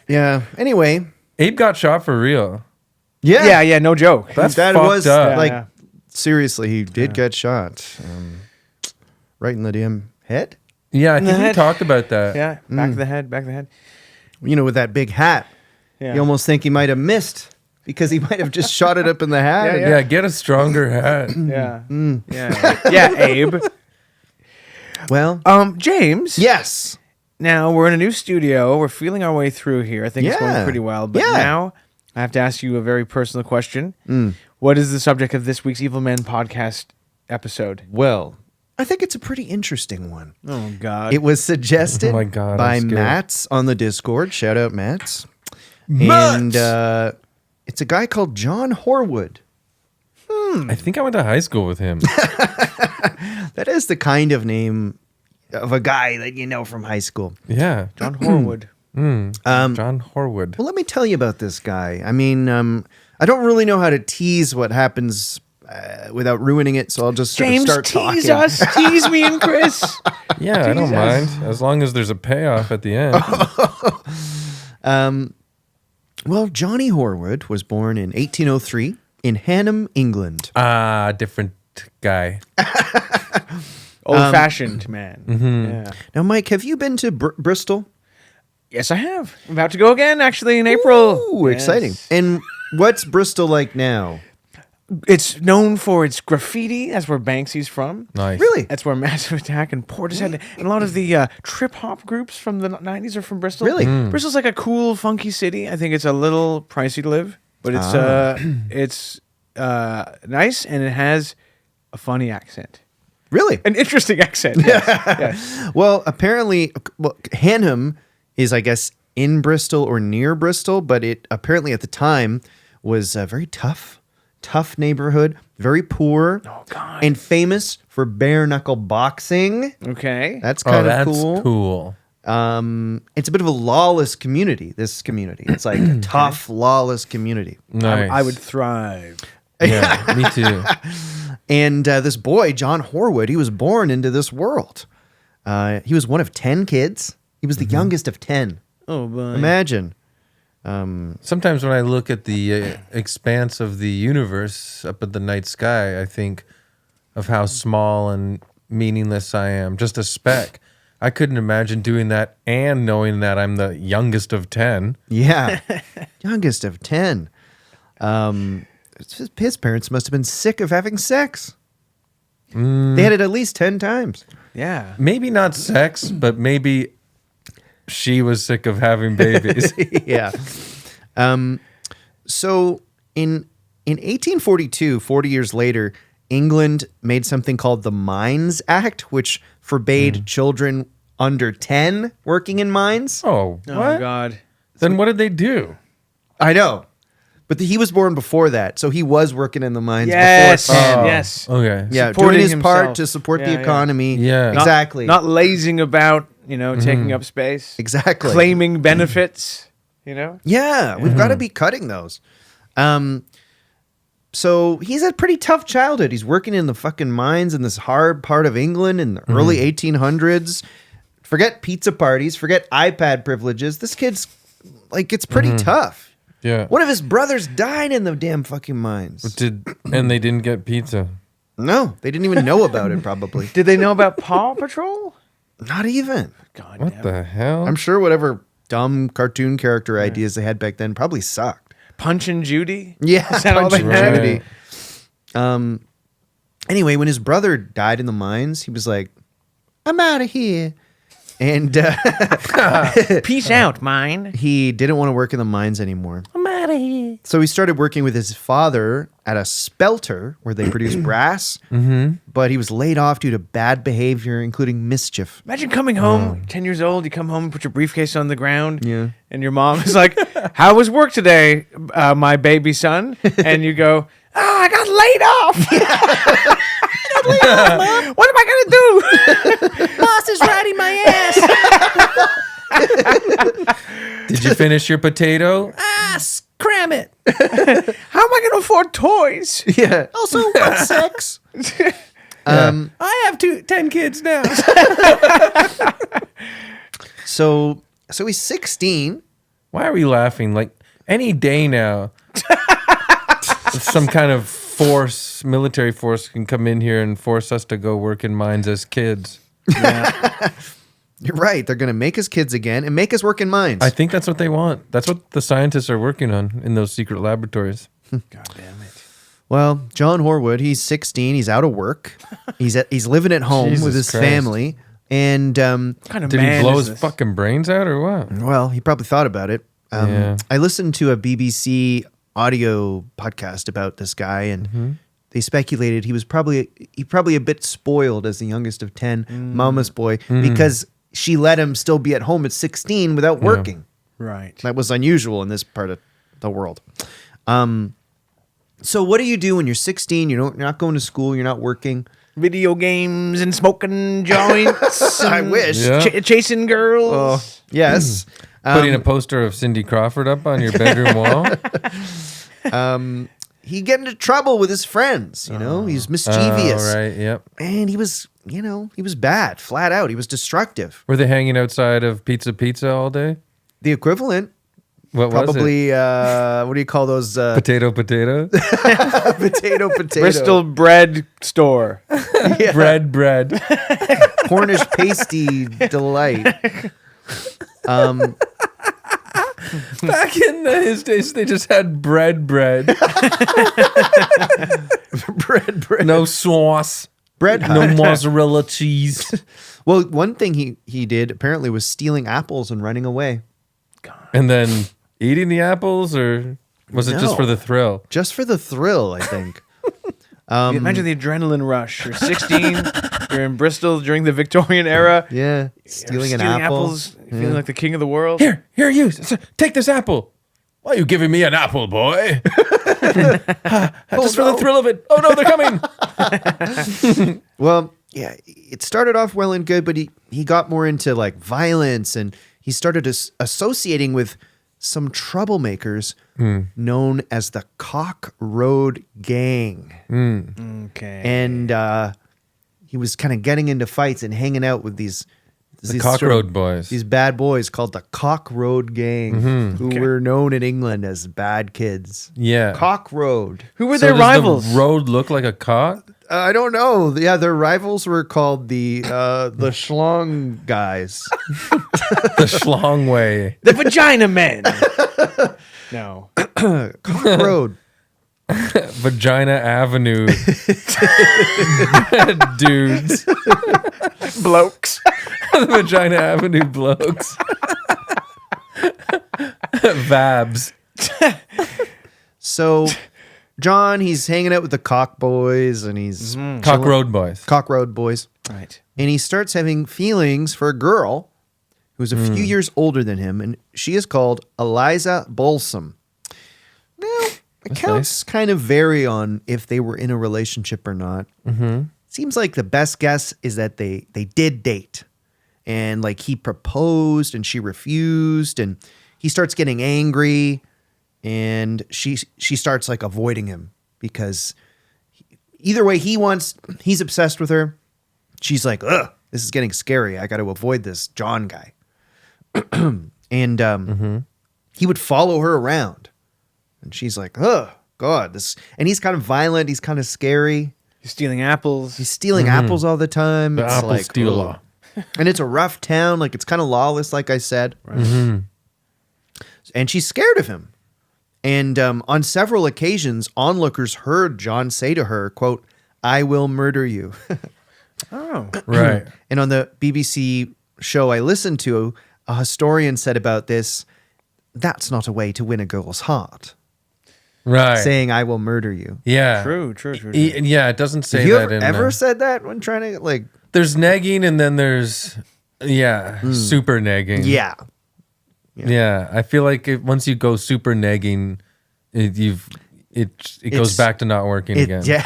Yeah. Anyway. Abe got shot for real. Yeah. Yeah, no joke. That's that fucked was up. like, Yeah. seriously, he did get shot. Right in the damn head. Yeah, I think we head. talked about that. Yeah, back of the head, back of the head. You know, with that big hat. Yeah. You almost think he might have missed because he might have just shot it up in the hat. Yeah, Yeah, get a stronger hat. Yeah. Yeah, Abe. Well, James. yes. Now we're in a new studio. We're feeling our way through here. I think it's going Yeah. pretty well. But Yeah. now I have to ask you a very personal question. What is the subject of this week's Evil Men podcast episode? Well, I think it's a pretty interesting one. Oh, God. It was suggested Oh my God, by I'm scared. Mats on the Discord. Shout out Mats. Mats! And it's a guy called John Horwood. I think I went to high school with him. That is the kind of name of a guy that you know from high school. Yeah. John Horwood. John Horwood. Well, let me tell you about this guy. I mean, I don't really know how to tease what happens without ruining it, so I'll just sort of James, start tease talking. us. Tease me and Chris. Yeah, I don't mind. As long as there's a payoff at the end. Well, Johnny Horwood was born in 1803 in Hanham, England. Different guy. Old-fashioned man. Yeah. Now, Mike, have you been to Bristol? Yes, I have. I'm about to go again, actually, in April. Ooh, Yes. exciting. And what's Bristol like now? It's known for its graffiti. That's where Banksy's from. Nice. Really? That's where Massive Attack and Portishead and a lot of the trip-hop groups from the 90s are from Bristol. Really? Bristol's like a cool, funky city. I think it's a little pricey to live, but it's nice, and it has a funny accent. Really? An interesting accent. Yes. Yes. Well, apparently, Hanham is, I guess, in Bristol or near Bristol, but it apparently at the time was a very tough neighborhood, very poor, Oh, God. and famous for bare knuckle boxing. Okay. That's Oh, kind of that's cool. cool. It's a bit of a lawless community. This community, it's like a tough, lawless community. Nice. I would thrive. Yeah, me too. And this boy, John Horwood, he was born into this world. He was one of 10 kids. He was the youngest of 10. Oh, boy. Imagine. Sometimes when I look at the expanse of the universe up at the night sky, I think of how small and meaningless I am. Just a speck. I couldn't imagine doing that and knowing that I'm the youngest of 10. Yeah. Youngest of 10. His parents must have been sick of having sex. They had it at least 10 times. Yeah. Maybe not sex, but maybe she was sick of having babies. Yeah. So in 1842, 40 years later, England made something called the Mines Act, which forbade children under 10 working in mines. Oh, Oh, what? God. Then what did they do? I know. But he was born before that, so he was working in the mines Yes. before 10. Yes. Okay. Yeah, Supporting doing his part himself. to support Yeah, the yeah. economy. Yeah. Not- Exactly. Not lazing about, taking up space. Exactly. Claiming benefits, Yeah, we've got to be cutting those. So he's a pretty tough childhood. He's working in the fucking mines in this hard part of England in the early 1800s. Forget pizza parties, forget iPad privileges. This kid's like, it's pretty tough. Yeah. One of his brothers died in the damn fucking mines. And they didn't get pizza. No, they didn't even know about it, probably. Did they know about Paw Patrol? Not even. God What damn. the hell? I'm sure whatever dumb cartoon character ideas they had back then probably sucked. Punch and Judy? Yeah, Is that all they Punch and had? Judy. Anyway, when his brother died in the mines, he was like, I'm out of here. And Peace out, mine. he didn't want to work in the mines anymore. I'm out of here. So he started working with his father at a spelter where they produce brass. But he was laid off due to bad behavior, including mischief. Imagine coming home, 10 years old, you come home and put your briefcase on the ground. Yeah. And your mom is like, how was work today, my baby son? And you go, I got laid off. What am I going to do? Boss is riding my ass. you finish your potato? Cram it. How am I going to afford toys? Yeah. Also, what's sex? I have 10 kids now. So he's 16. Why are we laughing? Like any day now, some kind of force, military force, can come in here and force us to go work in mines as kids. You're right. They're going to make us kids again and make us work in mines. I think that's what they want. That's what the scientists are working on in those secret laboratories. God damn it. Well, John Horwood, he's 16. He's out of work. He's living at home Jesus with his Christ. family. And, What kind of Did man he blow is his this? fucking brains out or what? well, he probably thought about it. Yeah. I listened to a BBC audio podcast about this guy, and they speculated he was probably a bit spoiled as the youngest of 10, mama's boy, because she let him still be at home at 16 without working. Right. That was unusual in this part of the world. So what do you do when you're 16? You're not going to school. You're not working. Video games and smoking joints. I and wish. Yeah. chasing girls. Yes. Putting a poster of Cindy Crawford up on your bedroom wall? He'd get into trouble with his friends. He's mischievous, Oh, right, yep. and he was bad, flat out. He was destructive. Were they hanging outside of Pizza all day? The equivalent, What was it? probably. What do you call those? Potato. Potato. Bristol bread store. Bread. Cornish pasty delight. Back in his days, they just had bread. bread. No sauce. Bread. No mozzarella cheese. Well, one thing he did apparently was stealing apples and running away. And then eating the apples, or was it just No. for the thrill? Just for the thrill, I think. Imagine the adrenaline rush. You're 16. You're in Bristol during the Victorian era. Yeah. Stealing an apple. apples. Feeling like the king of the world. Here, you. Take this apple. Why are you giving me an apple, boy? Just for the thrill of it. Oh, no, they're coming. Well, yeah, it started off well and good, but he got more into like violence, and he started associating with some troublemakers known as the Cock Road Gang. Okay. And he was kind of getting into fights and hanging out with these Cock sort of- Road boys. These bad boys called the Cock Road Gang, who were known in England as bad kids. Yeah. Cock Road. Who were So their does rivals? the road look like a cock? I don't know. Yeah, their rivals were called the Schlong guys. The Schlong way. The Vagina Men. No. Cock Road. Vagina Avenue. Dudes. Blokes. The Vagina Avenue blokes. Vabs. So, John, he's hanging out with the Cock Boys, and he's Cock Road boys. Cock Road Boys, Right. and he starts having feelings for a girl who's a few years older than him, and she is called Eliza Balsam. Now, accounts kind of vary on if they were in a relationship or not. Seems like the best guess is that they did date, and like he proposed and she refused, and he starts getting angry, and she starts like avoiding him because either way he's obsessed with her. She's like, ugh, this is getting scary. I got to avoid this John guy. And he would follow her around, and she's like, oh God, this. And he's kind of violent. He's kind of scary. He's stealing apples. He's stealing apples all the time. The It's apple like, stealer. ugh. And it's a rough town. Like, it's kind of lawless, like I said. And she's scared of him. And on several occasions, onlookers heard John say to her, quote, "I will murder you." Oh. Right. And on the BBC show I listened to, a historian said about this, that's not a way to win a girl's heart. Right. Saying, "I will murder you." Yeah. True. Yeah, it doesn't say Have you that in ever said that when trying to, like, There's negging, and then there's super negging. yeah. Yeah, I feel like once you go super negging, it goes It's- back to not working again. Yeah,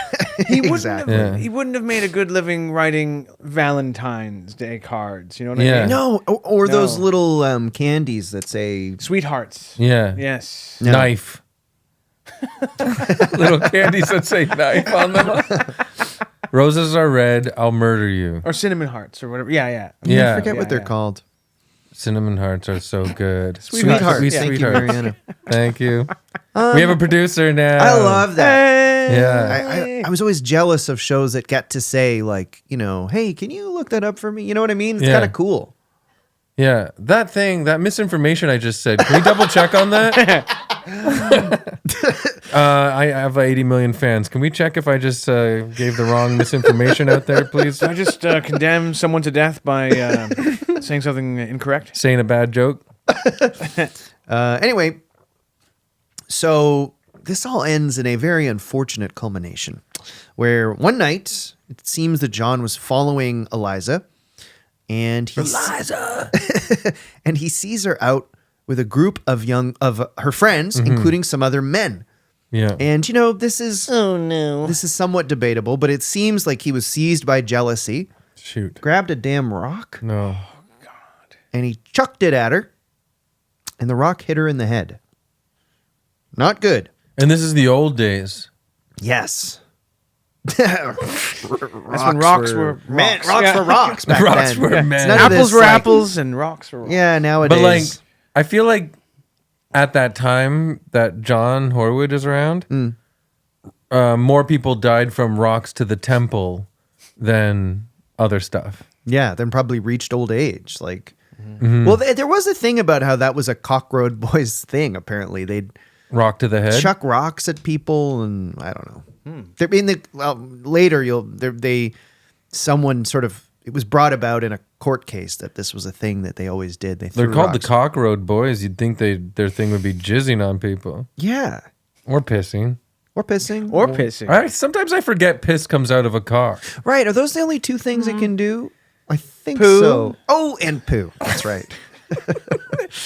He wouldn't Exactly. have. Yeah. He wouldn't have made a good living writing Valentine's Day cards. You know what I Yeah. mean? No, or those No. little candies that say Sweethearts. Yeah. Yes. No. Knife. Little candies that say knife on them. Roses are red. I'll murder you. Or cinnamon hearts or whatever. Yeah. Yeah. I forget what they're yeah. called. Cinnamon hearts are so good. Sweethearts. Sweet Thank you, sweethearts. Mariana. Thank you. We have a producer now. I love that. Yeah. I was always jealous of shows that get to say like, hey, can you look that up for me? You know what I mean? It's Yeah. kind of cool. Yeah. That misinformation I just said. Can we double check on that? I have 80 million fans. Can we check if I just gave the wrong misinformation out there, please? Did I just condemn someone to death by saying something incorrect? Saying a bad joke? Anyway, so this all ends in a very unfortunate culmination where one night it seems that John was following Eliza and he and he sees her out with a group of her friends, including some other men. Yeah. And this is this is somewhat debatable, but it seems like he was seized by jealousy, Shoot. grabbed a damn rock, No. and he chucked it at her, and the rock hit her in the head. Not good. And this is the old days. Yes. That's when rocks were man. rocks. Rocks Yeah. were rocks back Rocks then. were It's men. none of Apples this, were like- apples and rocks were rocks. Yeah, nowadays. But like, I feel like at that time that John Horwood is around, more people died from rocks to the temple than other stuff. yeah, then probably reached old age. Like, well, there was a thing about how that was a Cockroad Boys thing. Apparently, they'd Rock to the head. chuck rocks at people, and I don't know. Later, someone sort of, it was brought about in a court case that this was a thing that they always did. They They're threw called the rocks. Cock Road Boys. You'd think their thing would be jizzing on people Yeah, or pissing. or pissing, Or pissing. Sometimes I forget piss comes out of a cock. Right? Are those the only two things it can do? I think Poo. so. Oh, and poo. That's right.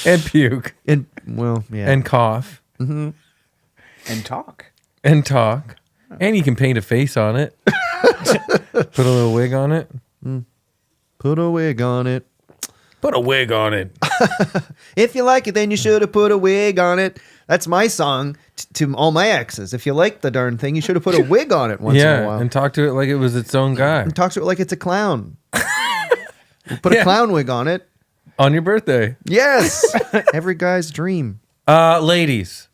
And puke. And well, yeah. And cough. And talk. And talk. And you can paint a face on it. Put a little wig on it. Put a wig on it. Put a wig on it. If you like it, then you should have put a wig on it. That's my song to all my exes. If you like the darn thing, you should have put a wig on it once in a Yeah. while. And talk to it like it was its own guy. And talk to it like it's a clown. Put a Yeah. clown wig on it. On your birthday. Yes. Every guy's dream. Ladies,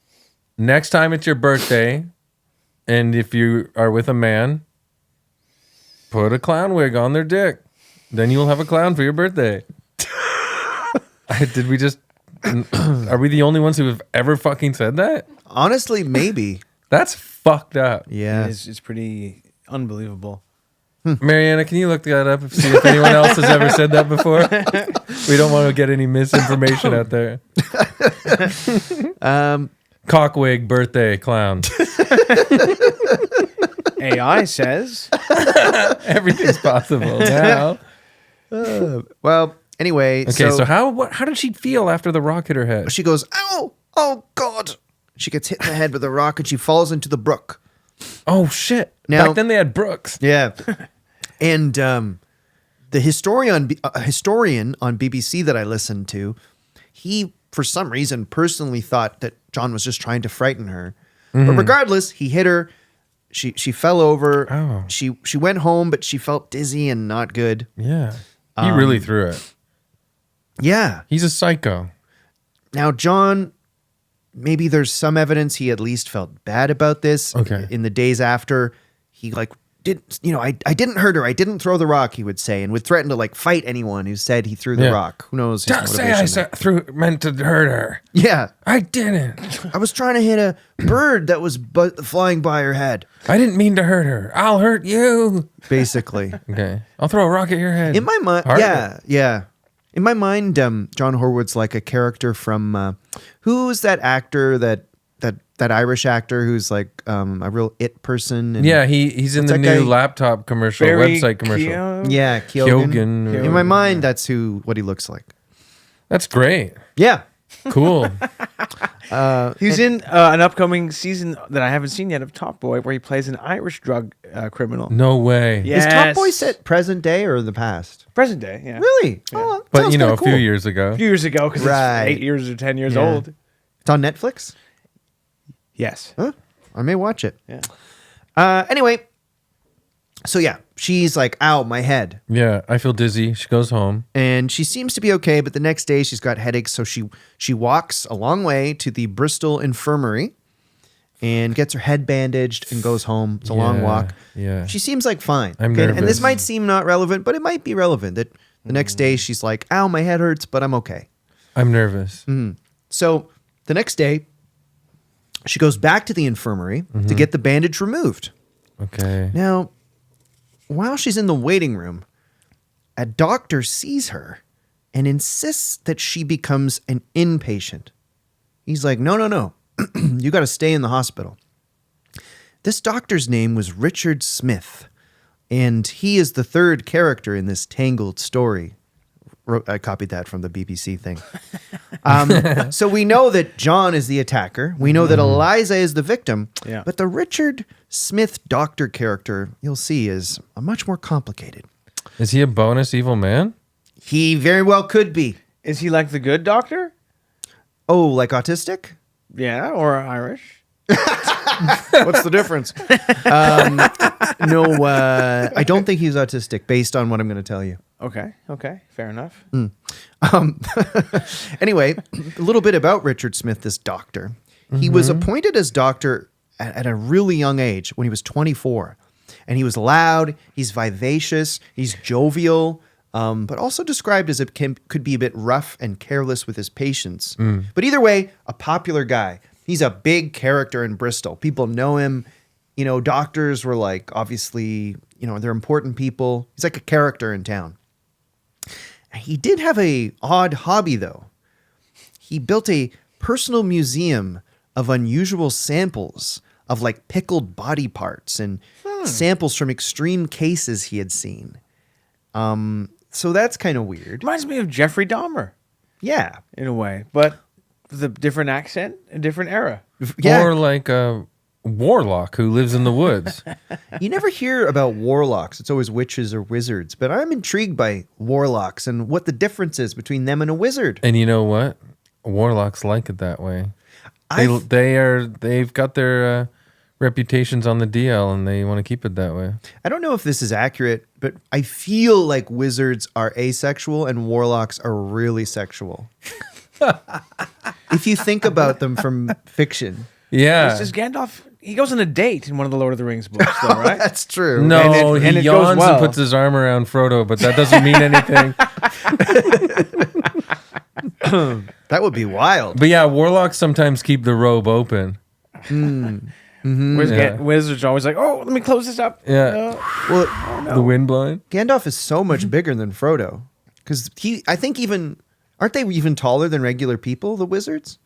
next time it's your birthday, and if you are with a man, put a clown wig on their dick. Then you'll have a clown for your birthday. Did we just... Are we the only ones who have ever fucking said that? Honestly, maybe. That's fucked up. Yeah. It's pretty unbelievable. Mariana, can you look that up and see if anyone else has ever said that before? We don't want to get any misinformation out there. Cockwig, birthday, clown. AI says. Everything's possible now. Well, anyway. Okay, so how did she feel after the rock hit her head? she goes, ow, oh God. She gets hit in the head with a rock and she falls into the brook. Oh shit! Now- Back then they had Brooks. Yeah. And the historian on BBC that I listened to, he, for some reason, personally thought that John was just trying to frighten her. But regardless, he hit her. She fell over. Oh. She went home, but she felt dizzy and not good. Yeah, he really threw it. Yeah. He's a psycho. Now, John, maybe there's some evidence he at least felt bad about this. Okay. In the days after, he I didn't hurt her. I didn't throw the rock, he would say, and would threaten to like fight anyone who said he threw the Yeah. rock. Who knows? his Don't say motivation there. meant to hurt her. Yeah. I didn't. I was trying to hit a bird that was flying by her head, I didn't mean to hurt her. I'll hurt you. basically. Okay, I'll throw a rock at your head. In my mind, Hard. yeah. In my mind, John Horwood's like a character from who's that actor that Irish actor who's like a real it person. And Yeah, he's in What's the that new guy? laptop commercial, Barry website commercial. Keoghan? yeah, Keoghan. Keoghan. In my mind, that's what he looks like. That's great. Yeah. Cool. He's in an upcoming season that I haven't seen yet of Top Boy, where he plays an Irish drug criminal. No way. Yes. Is Top Boy set present day or in the past? Present day, yeah. Really? Oh, But sounds you know, kinda a few cool. years ago. A few years ago, because Right. it's 8 years or 10 years Yeah. old. It's on Netflix? Yes. Huh? I may watch it. Yeah. Anyway, so yeah, she's like, ow, my head. Yeah, I feel dizzy. She goes home. And she seems to be okay, but the next day she's got headaches, so she walks a long way to the Bristol Infirmary and gets her head bandaged and goes home. It's a long Yeah, walk. yeah. She seems like fine. I'm And nervous. this might seem not relevant, but it might be relevant that the next day she's like, ow, my head hurts, but I'm okay. I'm nervous. So the next day, she goes back to the infirmary to get the bandage removed. Okay. Now, while she's in the waiting room, a doctor sees her and insists that she becomes an inpatient. He's like, no. You got to stay in the hospital. This doctor's name was Richard Smith, and he is the third character in this tangled story. I copied that from the BBC thing. So we know that John is the attacker. We know that Eliza is the victim. Yeah. But the Richard Smith doctor character, you'll see, is much more complicated. Is he a bonus evil man? He very well could be. Is he like the good doctor? Oh, like autistic? Yeah, or Irish? What's the difference? No, I don't think he's autistic based on what I'm going to tell you. Okay, fair enough. Anyway, a little bit about Richard Smith, this doctor. He was appointed as doctor at a really young age when he was 24. And he was loud, he's vivacious, he's jovial, but also described as could be a bit rough and careless with his patients. But either way, a popular guy. He's a big character in Bristol. People know him. You know, doctors were like, obviously, you know, they're important people. He's like a character in town. He did have a odd hobby, though. He built a personal museum of unusual samples of like pickled body parts and samples from extreme cases he had seen. So that's kind of weird. Reminds me of Jeffrey Dahmer Yeah. in a way, but with a different accent, a different era. Yeah. Or like a warlock who lives in the woods. You never hear about warlocks. It's always witches or wizards. But I'm intrigued by warlocks and what the difference is between them and a wizard. And you know what? Warlocks like it that way. I've- They've got their reputations on the DL and they want to keep it that way. I don't know if this is accurate, but I feel like wizards are asexual and warlocks are really sexual. If you think about them from fiction. Yeah. It's just Gandalf. He goes on a date in one of the Lord of the Rings books, though, right? That's true. No, and he it goes yawns well. and puts his arm around Frodo, but that doesn't mean anything. That would be wild. But yeah, warlocks sometimes keep the robe open. Whereas Yeah. wizards are always like, oh, let me close this up. Yeah. Well, The wind blowing. Gandalf is so much bigger than Frodo. Because I think aren't they even taller than regular people, the wizards?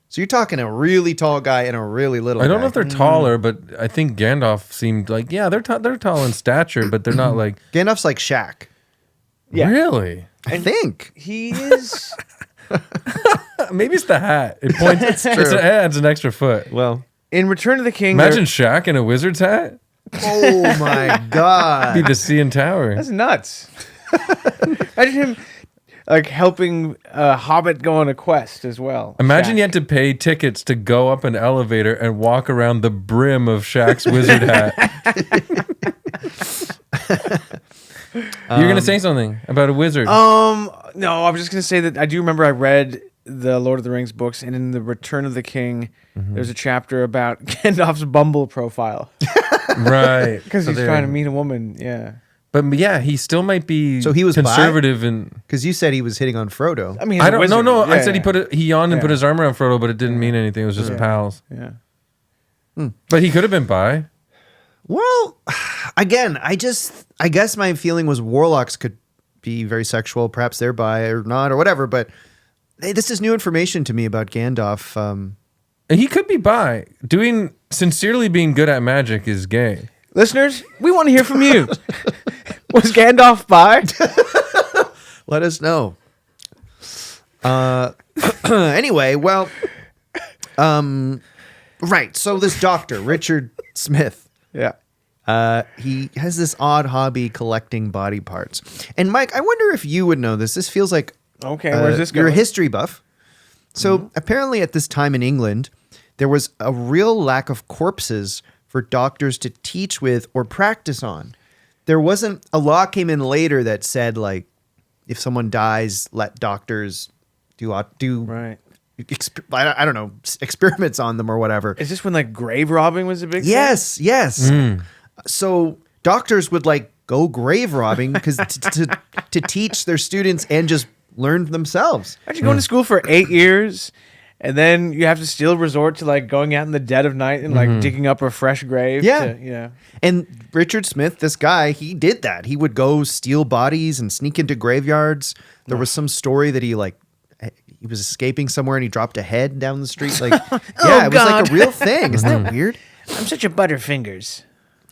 So you're talking a really tall guy and a really little I don't guy. know if they're taller, but I think Gandalf seemed like, yeah, they're tall in stature, but they're not like, Gandalf's like Shaq. Yeah. really? I think. He is. Maybe it's the hat. It points. It adds an extra foot. Well, In Return of the King, Imagine Shaq in a wizard's hat. oh my Be God. the CN Tower. that's nuts. Imagine him like helping a hobbit go on a quest as well. Imagine Shaq. you had to pay tickets to go up an elevator and walk around the brim of Shaq's wizard hat. You're gonna say something about a wizard. No, I was just gonna say that I do remember I read the Lord of the Rings books, and in the Return of the King, there's a chapter about Gandalf's Bumble profile Right. because So he's there- trying to meet a woman. Yeah, But yeah, he still might be So he was bi? conservative and Because you said he was hitting on Frodo. I mean, he's I a don't wizard. no. I Yeah, said yeah. he yawned and Yeah. put his arm around Frodo, but it didn't mean anything. It was just pals. Yeah. But he could have been bi. Well, again, I guess my feeling was warlocks could be very sexual. Perhaps they're bi or not or whatever. But hey, this is new information to me about Gandalf. And he could be bi. Sincerely being good at magic is gay. Listeners, we want to hear from you. Was Gandalf bi? Let us know. Anyway, well, Right. So this doctor, Richard Smith, Yeah. he has this odd hobby collecting body parts. And Mike, I wonder if you would know this. This feels like Okay, where's this you're a going? history buff. So apparently at this time in England, there was a real lack of corpses for doctors to teach with or practice on. There wasn't a law came in later that said like if someone dies, let doctors do Right. I don't know, experiments on them or whatever. Is this when like grave robbing was a big thing? Yes, yes. So doctors would like go grave robbing because to teach their students and just learn themselves. Aren't you going to school for 8 years? And then you have to still resort to like going out in the dead of night and like digging up a fresh grave. Yeah. Yeah. And Richard Smith, this guy, he did that. He would go steal bodies and sneak into graveyards. There was some story that he was escaping somewhere and he dropped a head down the street. Like, yeah, it was like a real thing. Isn't that weird? I'm such a butterfingers.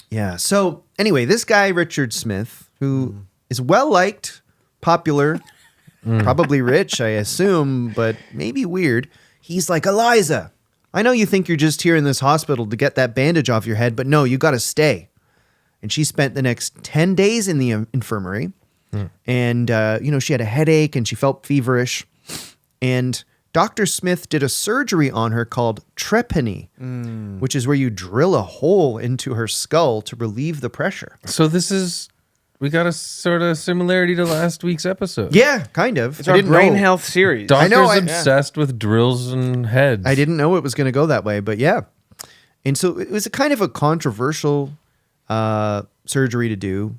Yeah. So anyway, this guy, Richard Smith, who is well liked, popular, probably rich, I assume, but maybe weird. He's like, Eliza, I know you think you're just here in this hospital to get that bandage off your head, but no, you got to stay. And she spent the next 10 days in the infirmary. And, she had a headache and she felt feverish. And Dr. Smith did a surgery on her called trepanny, which is where you drill a hole into her skull to relieve the pressure. So we got a sort of similarity to last week's episode. Yeah, kind of. It's our brain health series. Doctors know, obsessed with drills and heads. I didn't know it was going to go that way, but yeah. And so it was a kind of a controversial surgery to do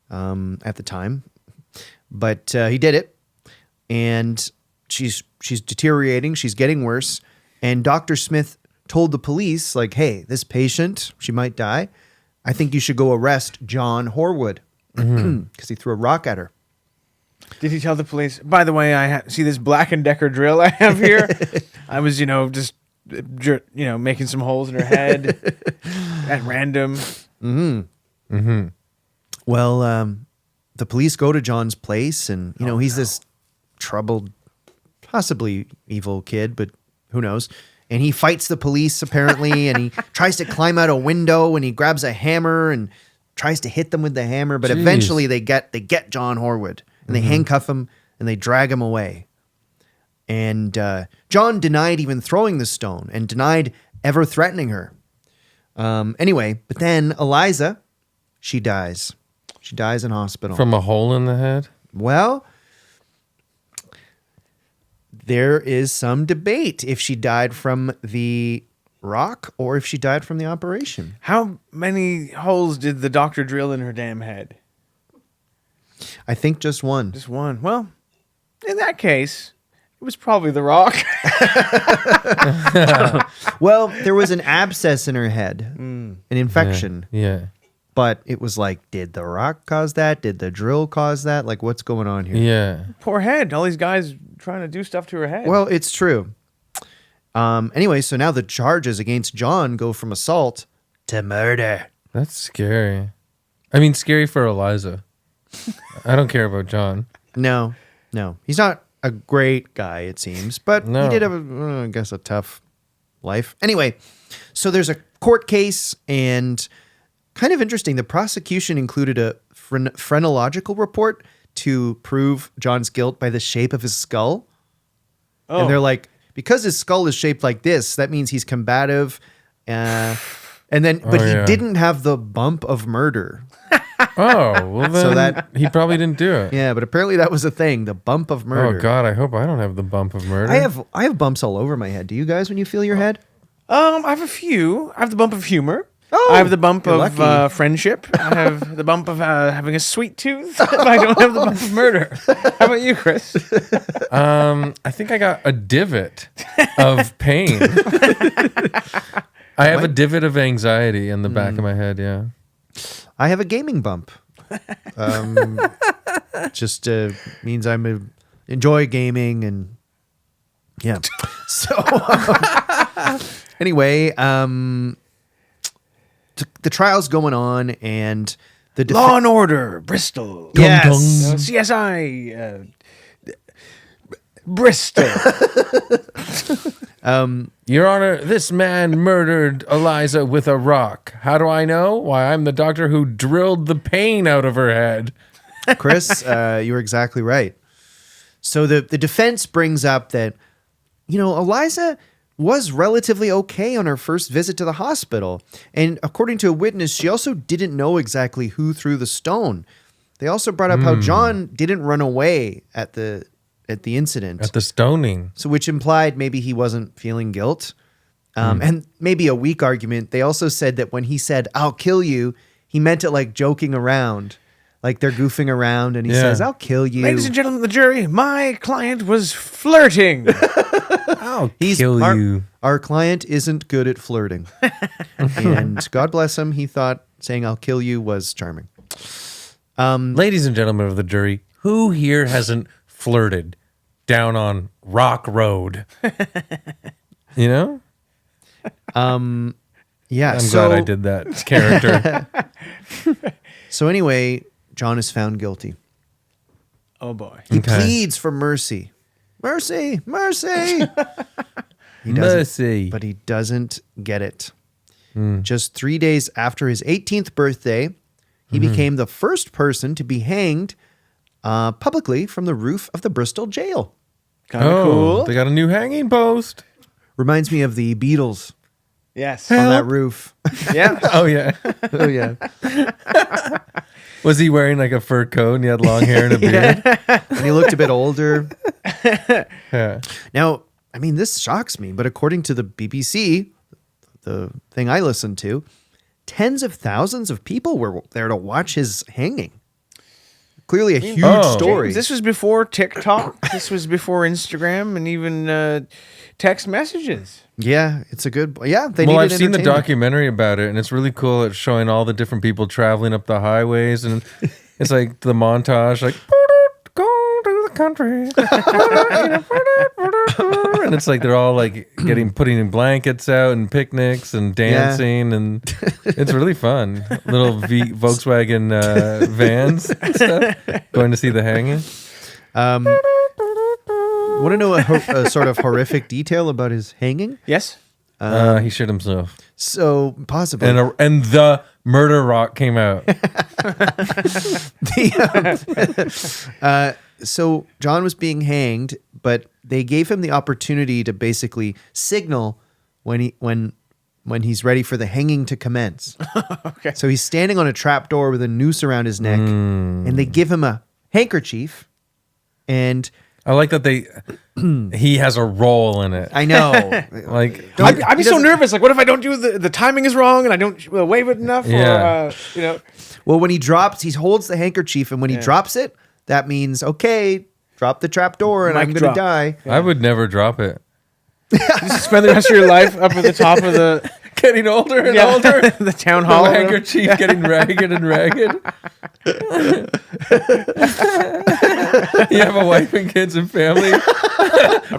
at the time, but he did it, and she's deteriorating. She's getting worse, and Dr. Smith told the police, like, "Hey, this patient, she might die. I think you should go arrest John Horwood because he threw a rock at her." Did he tell the police, by the way, see this Black & Decker drill I have here? I was, just, making some holes in her head at random. Well, the police go to John's place, and he's this troubled, possibly evil kid, but who knows? And he fights the police apparently, and he tries to climb out a window, and he grabs a hammer and tries to hit them with the hammer. But Jeez. eventually, they get John Horwood, and they handcuff him and they drag him away. And John denied even throwing the stone and denied ever threatening her. Anyway, but then Eliza, she dies. She dies in hospital. From a hole in the head? Well, there is some debate if she died from the rock or if she died from the operation. How many holes did the doctor drill in her damn head? I think just one. Just one. Well, in that case, it was probably the rock. Well, there was an abscess in her head, an infection. Yeah. But it was like, did the rock cause that? Did the drill cause that? Like, what's going on here? Yeah. Poor head. All these guys trying to do stuff to her head. Well, it's true. Anyway, so now the charges against John go from assault to murder. That's scary. I mean, scary for Eliza. I don't care about John. No. He's not a great guy, it seems, but No. he did have, I guess, a tough life. Anyway, so there's a court case, and kind of interesting, the prosecution included a phrenological report to prove John's guilt by the shape of his skull. Oh. And they're like, because his skull is shaped like this, that means he's combative. But he didn't have the bump of murder. Oh, well then So that- he probably didn't do it. Yeah, but apparently that was a thing, the bump of murder. Oh God, I hope I don't have the bump of murder. I have bumps all over my head. Do you guys when you feel your head? I have a few. I have the bump of humor. Oh, I have the bump you're of lucky. friendship. I have the bump of having a sweet tooth. But I don't have the bump of murder. How about you, Chris? I think I got a divot of pain. I have a divot of anxiety in the back of my head. Yeah. I have a gaming bump. Just means enjoy gaming and yeah. So anyway, the trial's going on and the Law and Order, Bristol. Yes. CSI. Bristol. Your Honor, this man murdered Eliza with a rock. How do I know? Why, I'm the doctor who drilled the pain out of her head. Chris, you were exactly right. So the defense brings up that, Eliza was relatively okay on her first visit to the hospital. And according to a witness, she also didn't know exactly who threw the stone. They also brought up how John didn't run away at the incident. At the stoning. So which implied maybe he wasn't feeling guilt. And maybe a weak argument. They also said that when he said, "I'll kill you," he meant it like joking around. Like they're goofing around and he says, "I'll kill you." Ladies and gentlemen of the jury, my client was flirting. I'll kill you. Our client isn't good at flirting. And God bless him, he thought saying "I'll kill you" was charming. Ladies and gentlemen of the jury, who here hasn't flirted down on Rock Road? You know? Yeah. I'm glad I did that character. So anyway, John is found guilty. Oh boy. He pleads for mercy. Mercy, mercy. He doesn't, Mercy. but he doesn't get it. Just 3 days after his 18th birthday, he became the first person to be hanged publicly from the roof of the Bristol jail. Kind of cool. They got a new hanging post. Reminds me of the Beatles Yes. on that roof. Yeah. Oh, yeah. Oh, yeah. Was he wearing like a fur coat and he had long hair and a beard? And he looked a bit older. Yeah. Now, I mean, this shocks me, but according to the BBC, the thing I listened to, tens of thousands of people were there to watch his hanging. Clearly a huge story. This was before TikTok. This was before Instagram and even text messages. Yeah, it's a good... Yeah, they Well, needed I've seen the entertainment. documentary about it, and it's really cool. It's showing all the different people traveling up the highways, and it's like the montage, like, go to the country. And it's like they're all like putting blankets out and picnics and dancing, and it's really fun. Little Volkswagen vans and stuff, going to see the hanging. Want to know a sort of horrific detail about his hanging? Yes. He shit himself, So, possibly. and the murder rock came out. So, John was being hanged, but they gave him the opportunity to basically signal when he's ready for the hanging to commence. Okay. So he's standing on a trapdoor with a noose around his neck, and they give him a handkerchief, and I like that he has a role in it. I know, Like, I'd be so nervous. Like, what if I don't do the timing is wrong and I don't wave it enough? Yeah. Or, well, when he drops, he holds the handkerchief, and when he drops it, that means okay, drop the trapdoor, and Mic I'm going drop. to die. I would never drop it. just spend the rest of your life up at the top of the Getting older and older. the town hall. The handkerchief getting ragged and ragged. You have a wife and kids and family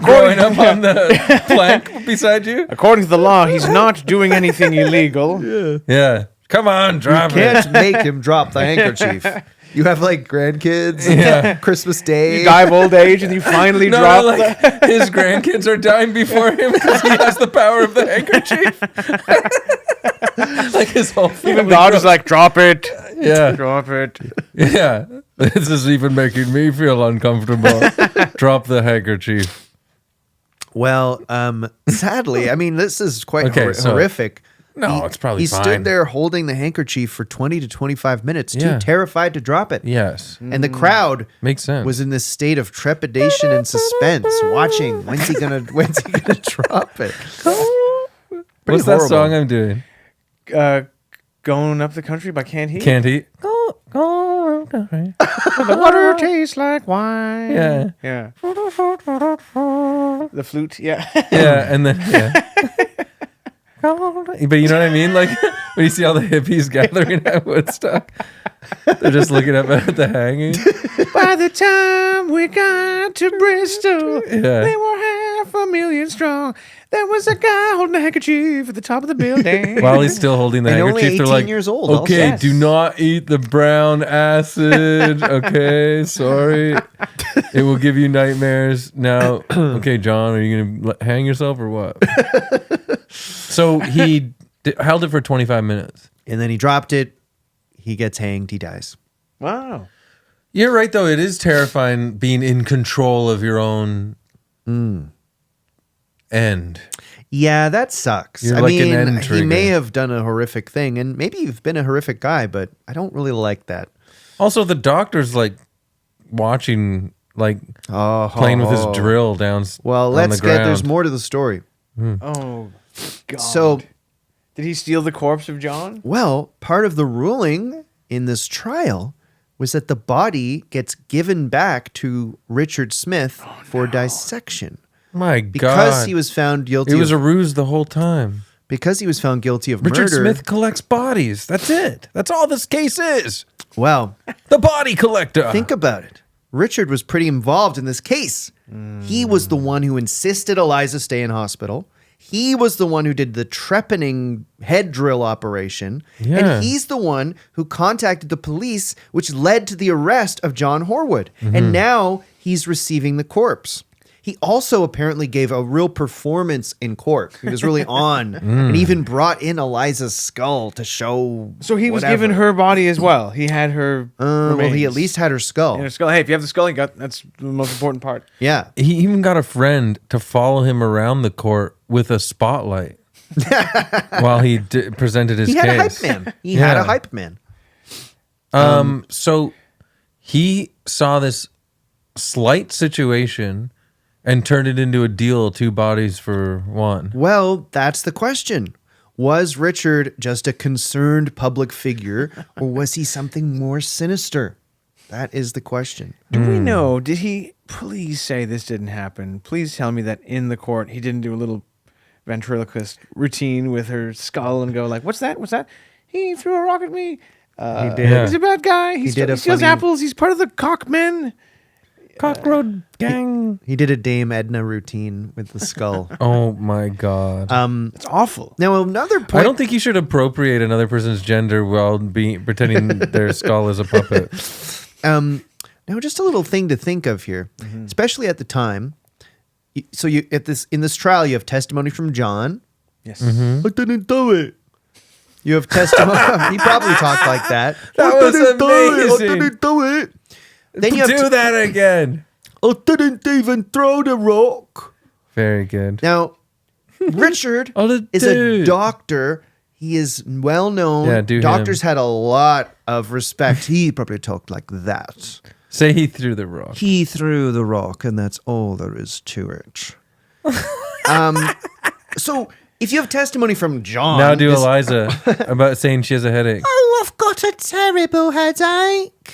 growing up on the plank beside you. According to the law, he's not doing anything illegal. Yeah. Come on, drop You it. can't make him drop the handkerchief. You have like grandkids, Yeah. Christmas Day. You die of old age and you finally No, drop like his grandkids are dying before him because he has the power of the handkerchief. Like his whole family. Even God is like, drop it. Yeah. Drop it. Yeah. This is even making me feel uncomfortable. Drop the handkerchief. Well, sadly, I mean, this is quite Okay, so- horrific. No, it's probably he fine. stood there holding the handkerchief for 20 to 25 minutes, too Yeah. terrified to drop it. Yes. And the crowd Makes sense. was in this state of trepidation and suspense, watching when's he gonna drop it. What's that horrible. song I'm doing? Going up the country by Can't Heat. Can't eat. The water tastes like wine. Yeah. Yeah. The flute. Yeah. Yeah, and then but you know what I mean? Like when you see all the hippies gathering at Woodstock, they're just looking up at the hanging. By the time we got to Bristol, Yeah. they were 500,000 strong. There was a guy holding a handkerchief at the top of the building. While he's still holding the And only handkerchief, they're 18 like, years old also. okay, Yes. do not eat the brown acid. Okay, sorry. It will give you nightmares. Now, okay, John, are you going to hang yourself or what? So he held it for 25 minutes. And then he dropped it. He gets hanged. He dies. Wow. You're right, though. It is terrifying being in control of your own end. Yeah, that sucks. You're I like an mean, end he trigger. may have done a horrific thing, and maybe you've been a horrific guy, but I don't really like that. Also, the doctor's like watching, like playing with his drill down. Well, on let's the get. There's ground. more to the story. Oh, God. So, did he steal the corpse of John? well, part of the ruling in this trial was that the body gets given back to Richard Smith for dissection My because God, he was found guilty. it was a of, ruse the whole time. because he was found guilty of Richard murder. Smith collects bodies. That's it. That's all this case is. Well, The body collector. think about it. Richard was pretty involved in this case. He was the one who insisted Eliza stay in hospital. He was the one who did the trepanning head drill operation. Yeah. And he's the one who contacted the police, which led to the arrest of John Horwood. And now he's receiving the corpse. He also apparently gave a real performance in court. He was really on and even brought in Eliza's skull to show. So he was whatever. given her body as well. He had her. Well, he at remains. least had her skull. And her skull. Hey, if you have the skull, that's the most important part. Yeah. He even got a friend to follow him around the court with a spotlight while he presented his He case. had a hype man. He had Yeah. a hype man. So he saw this slight situation and turned it into a deal, 2 bodies for 1. Well, that's the question. Was Richard just a concerned public figure, or was he something more sinister? That is the question. Do we know? Did he please say this didn't happen? Please tell me that in the court he didn't do a little ventriloquist routine with her skull and go like, "What's that? What's that? He threw a rock at me. He did. Yeah. He's a bad guy. He did a steals funny- apples. He's part of the cockmen." Cockroach gang. He did a Dame Edna routine with the skull. Oh my God. It's awful. Now, another point. I don't think you should appropriate another person's gender while pretending their skull is a puppet. Now, just a little thing to think of here, especially at the time. So, in this trial, you have testimony from John. Yes. I didn't do it. You have testimony. He probably talked like that. That was amazing. I didn't do it. Then you have Do that again. I didn't even throw the rock. Very good. Now, Richard Oh, the is a dude. doctor. He is well known. Yeah, do Doctors him. had a lot of respect. He probably talked like that. Say he threw the rock. He threw the rock, and that's all there is to it. So, if you have testimony from John, Now do this- Eliza about saying she has a headache. Oh, I've got a terrible headache.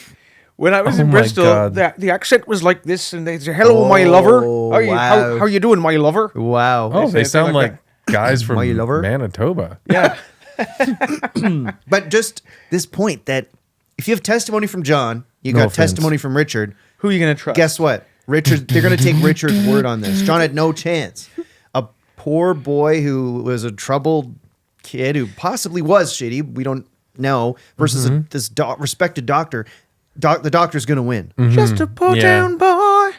When I was Oh in my Bristol, God. the accent was like this, and they say, "Hello, my lover. How you, wow. how you doing, my lover?" Wow. Oh, they say sound like like guys from My lover? Manitoba. Yeah. But just this point that if you have testimony from John, you No got offense. testimony from Richard. Who are you gonna trust? Guess what? They're going to take Richard's word on this. John had no chance. A poor boy who was a troubled kid who possibly was shitty, we don't know, versus this respected doctor. The doctor's going to win. Just a poor Yeah. town boy.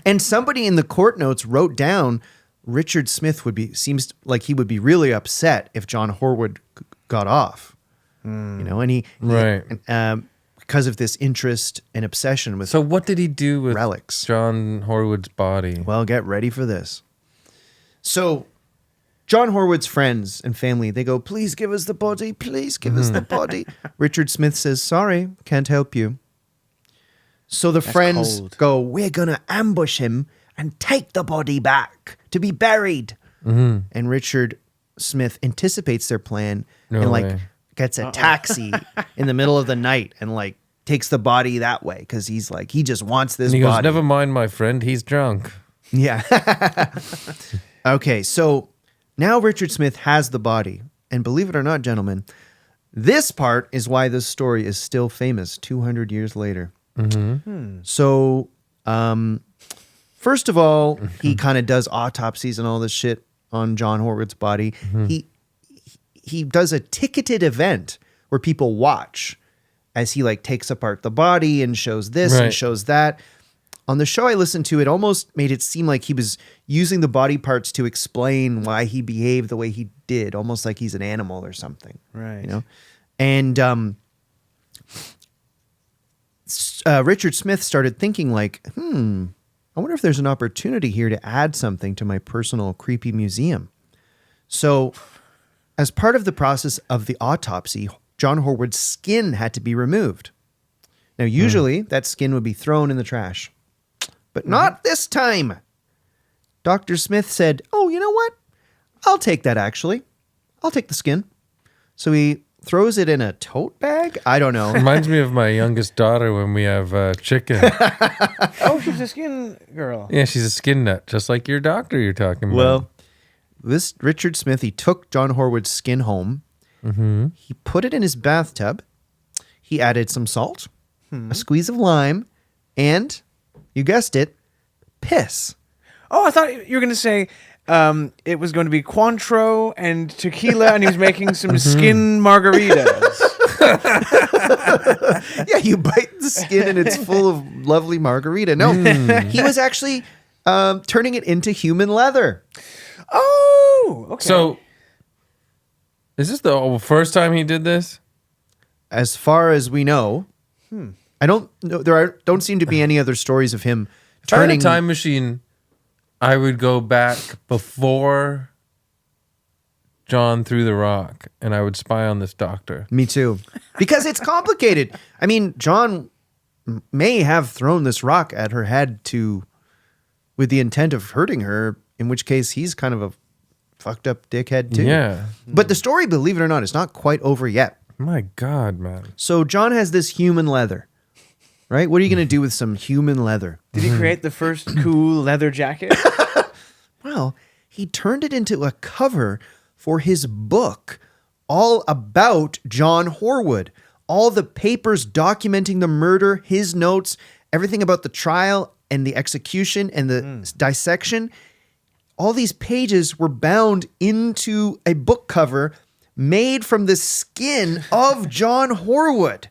And somebody in the court notes wrote down Richard Smith seems like he would be really upset if John Horwood got off. You know, and he Right. because of this interest and obsession with So what did he do with relics. John Horwood's body? Well, get ready for this. So, John Horwood's friends and family, they go, please give us the body. Please give us the body. Richard Smith says, sorry, can't help you. So the friends cold. go, we're going to ambush him and take the body back to be buried. And Richard Smith anticipates their plan No and way. gets a taxi in the middle of the night and takes the body that way because he's like, he just wants this And he goes, body. never mind, my friend. He's drunk. Yeah. Okay, so now Richard Smith has the body. And believe it or not, gentlemen, this part is why this story is still famous 200 years later. So, first of all, he kind of does autopsies and all this shit on John Horwood's body. He does a ticketed event where people watch. as he like takes apart the body and shows this and Right. shows that. On the show I listened to, it almost made it seem like he was using the body parts to explain why he behaved the way he did, almost like he's an animal or something. Right. You know? And Richard Smith started thinking like, I wonder if there's an opportunity here to add something to my personal creepy museum. So as part of the process of the autopsy, John Horwood's skin had to be removed. Now, usually that skin would be thrown in the trash, but not this time. Dr. Smith said, oh, you know what? I'll take that actually. I'll take the skin. So he throws it in a tote bag? I don't know. Reminds me of my youngest daughter when we have chicken. Oh, she's a skin girl. Yeah, she's a skin nut, just like your doctor you're talking about. Well, this Richard Smith, he took John Horwood's skin home. He put it in his bathtub. He added some salt, a squeeze of lime, and, you guessed it, piss. Oh, I thought you were going to say it was going to be Cointreau and tequila, and he was making some skin margaritas. Yeah, you bite the skin and it's full of lovely margarita. No, he was actually turning it into human leather. Oh, okay. So, is this the first time he did this? As far as we know, I don't know. Don't seem to be any other stories of him If I had a turning. time machine, I would go back before John threw the rock, and I would spy on this doctor. Me too, because it's complicated. I mean, John may have thrown this rock at her head with the intent of hurting her. In which case, he's kind of a fucked up dickhead too. Yeah. But the story, believe it or not, is not quite over yet. My God, man. So John has this human leather, right? What are you going to do with some human leather? Did he create the first cool leather jacket? Well, he turned it into a cover for his book all about John Horwood. All the papers documenting the murder, his notes, everything about the trial and the execution and the dissection. All these pages were bound into a book cover made from the skin of John Horwood.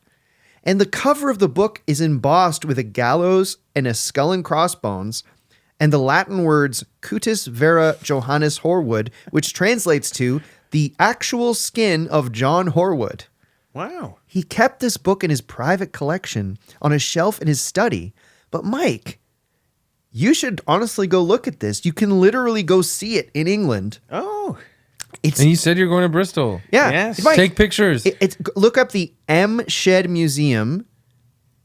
And the cover of the book is embossed with a gallows and a skull and crossbones, and the Latin words cutis vera Johannes Horwood, which translates to the actual skin of John Horwood. Wow. He kept this book in his private collection on a shelf in his study. But Mike, you should honestly go look at this. You can literally go see it in England. Oh. It's And you said you're going to Bristol. yeah. Yes. Mike, Take pictures. look up the M Shed Museum,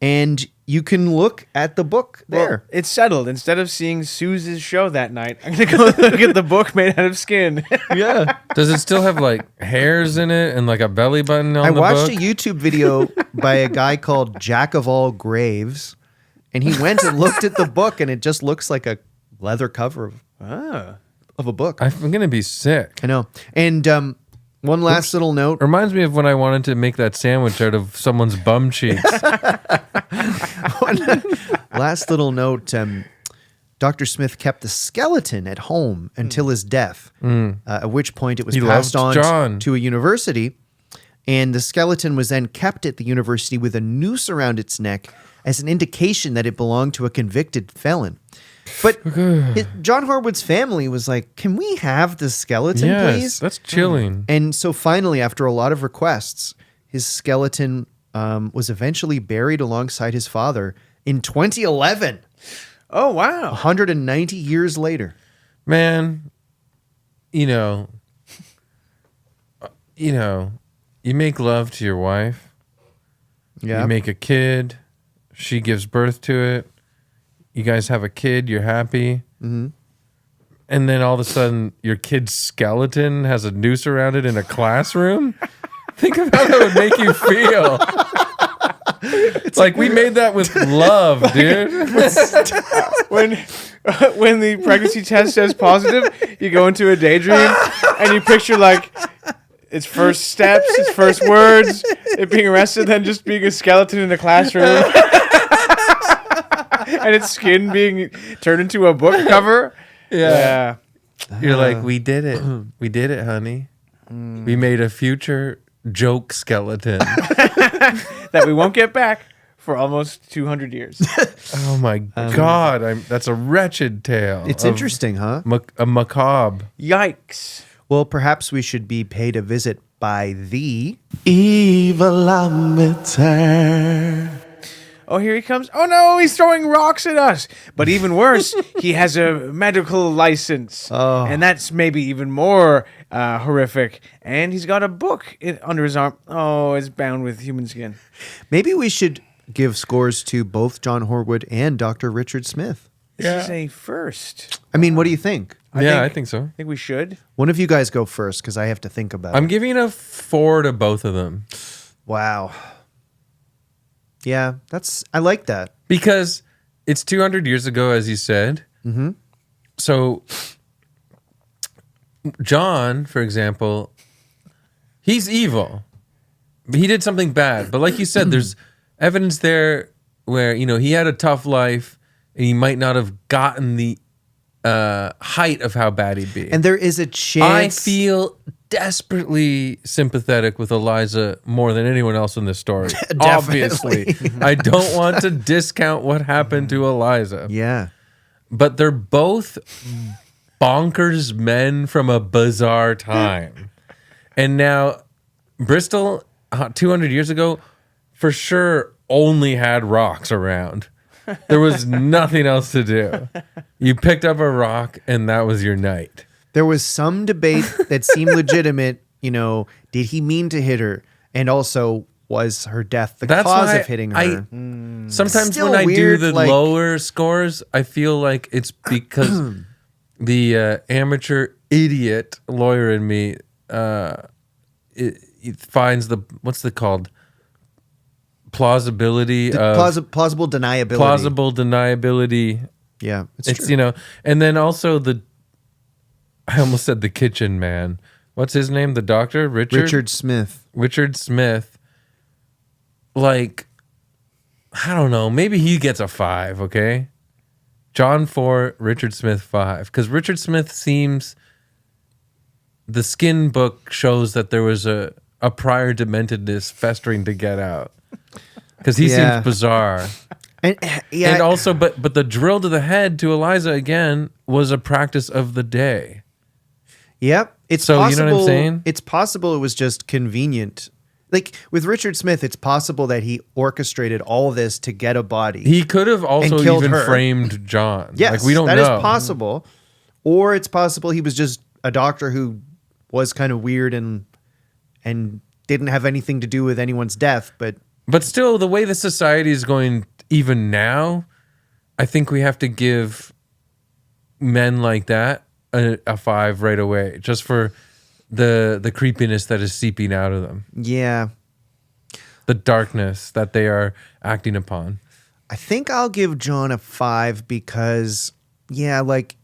and you can look at the book there. Well, it's settled. Instead of seeing Suze's show that night, I'm going to go look at the book made out of skin. Yeah. Does it still have like hairs in it and like a belly button on I the watched book? a YouTube video by a guy called Jack of All Graves, and he went and looked at the book, and it just looks like a leather cover of a book. I'm going to be sick. I know. And one last little note. Reminds me of when I wanted to make that sandwich out of someone's bum cheeks. Last little note. Dr. Smith kept the skeleton at home until his death, at which point it was He passed on loved John. to a university. And the skeleton was then kept at the university with a noose around its neck as an indication that it belonged to a convicted felon. But John Horwood's family was like, can we have the skeleton, Yes, please? that's chilling. And so finally, after a lot of requests, his skeleton was eventually buried alongside his father in 2011, Oh, wow. 190 years later. Man, you know, you make love to your wife. Yeah. You make a kid. She gives birth to it. You guys have a kid. You're happy. Mm-hmm. And then all of a sudden, your kid's skeleton has a noose around it in a classroom. Think of how that would make you feel. It's like we made that with love, dude. When the pregnancy test says positive, you go into a daydream and you picture like its first steps, its first words, it being arrested, then just being a skeleton in a classroom. And its skin being turned into a book cover. Yeah. You're like, we did it. We did it, honey. We made a future joke skeleton. that we won't get back for almost 200 years. Oh my God. That's a wretched tale. It's of interesting, huh? A macabre. Yikes. Well, perhaps we should be paid a visit by the... Oh, here he comes. Oh, no, he's throwing rocks at us. But even worse, he has a medical license. Oh. And that's maybe even more horrific. And he's got a book under his arm. Oh, it's bound with human skin. Maybe we should give scores to both John Horwood and Dr. Richard Smith. This is a first. I mean, what do you think? I think so. I think we should. One of you guys go first, because I have to think about I'm it. giving a 4 to both of them. Wow. Yeah, I like that. Because it's 200 years ago, as you said. Mm-hmm. So, John, for example, he's evil. He did something bad. But like you said, there's evidence there where, he had a tough life and he might not have gotten the height of how bad he'd be. And there is a chance... I feel desperately sympathetic with Eliza more than anyone else in this story. Obviously. I don't want to discount what happened to Eliza. Yeah. But they're both bonkers men from a bizarre time. And now, Bristol, 200 years ago, for sure only had rocks around. There was nothing else to do. You picked up a rock and that was your night. There was some debate that seemed legitimate. Did he mean to hit her? And also, was her death the cause why of hitting her? Sometimes Still when I do weird, the like- lower scores, I feel like it's because the amateur idiot lawyer in me it finds what's it called? Plausibility of Plausible deniability. plausible deniability. Yeah, it's It's true. and then also I almost said the kitchen man. What's his name? The doctor? Richard Smith. Richard Smith. Like, I don't know. Maybe he gets a 5, okay? John 4, Richard Smith 5. Because Richard Smith seems... The skin book shows that there was a prior dementedness festering to get out. Because he Yeah. seems bizarre. And yeah, And also, but the drill to the head to Eliza, again, was a practice of the day. yep. It's So, possible, you know what I'm saying? It's possible it was just convenient. Like with Richard Smith, it's possible that he orchestrated all this to get a body. He could have also And killed even her. framed John. Yes, Like, we don't that know. is possible. Or it's possible he was just a doctor who was kind of weird and didn't have anything to do with anyone's death. But still, the way the society is going, even now, I think we have to give men like that a 5 right away, just for the creepiness that is seeping out of them, Yeah, the darkness that they are acting upon. I think I'll give John a 5 because, yeah, like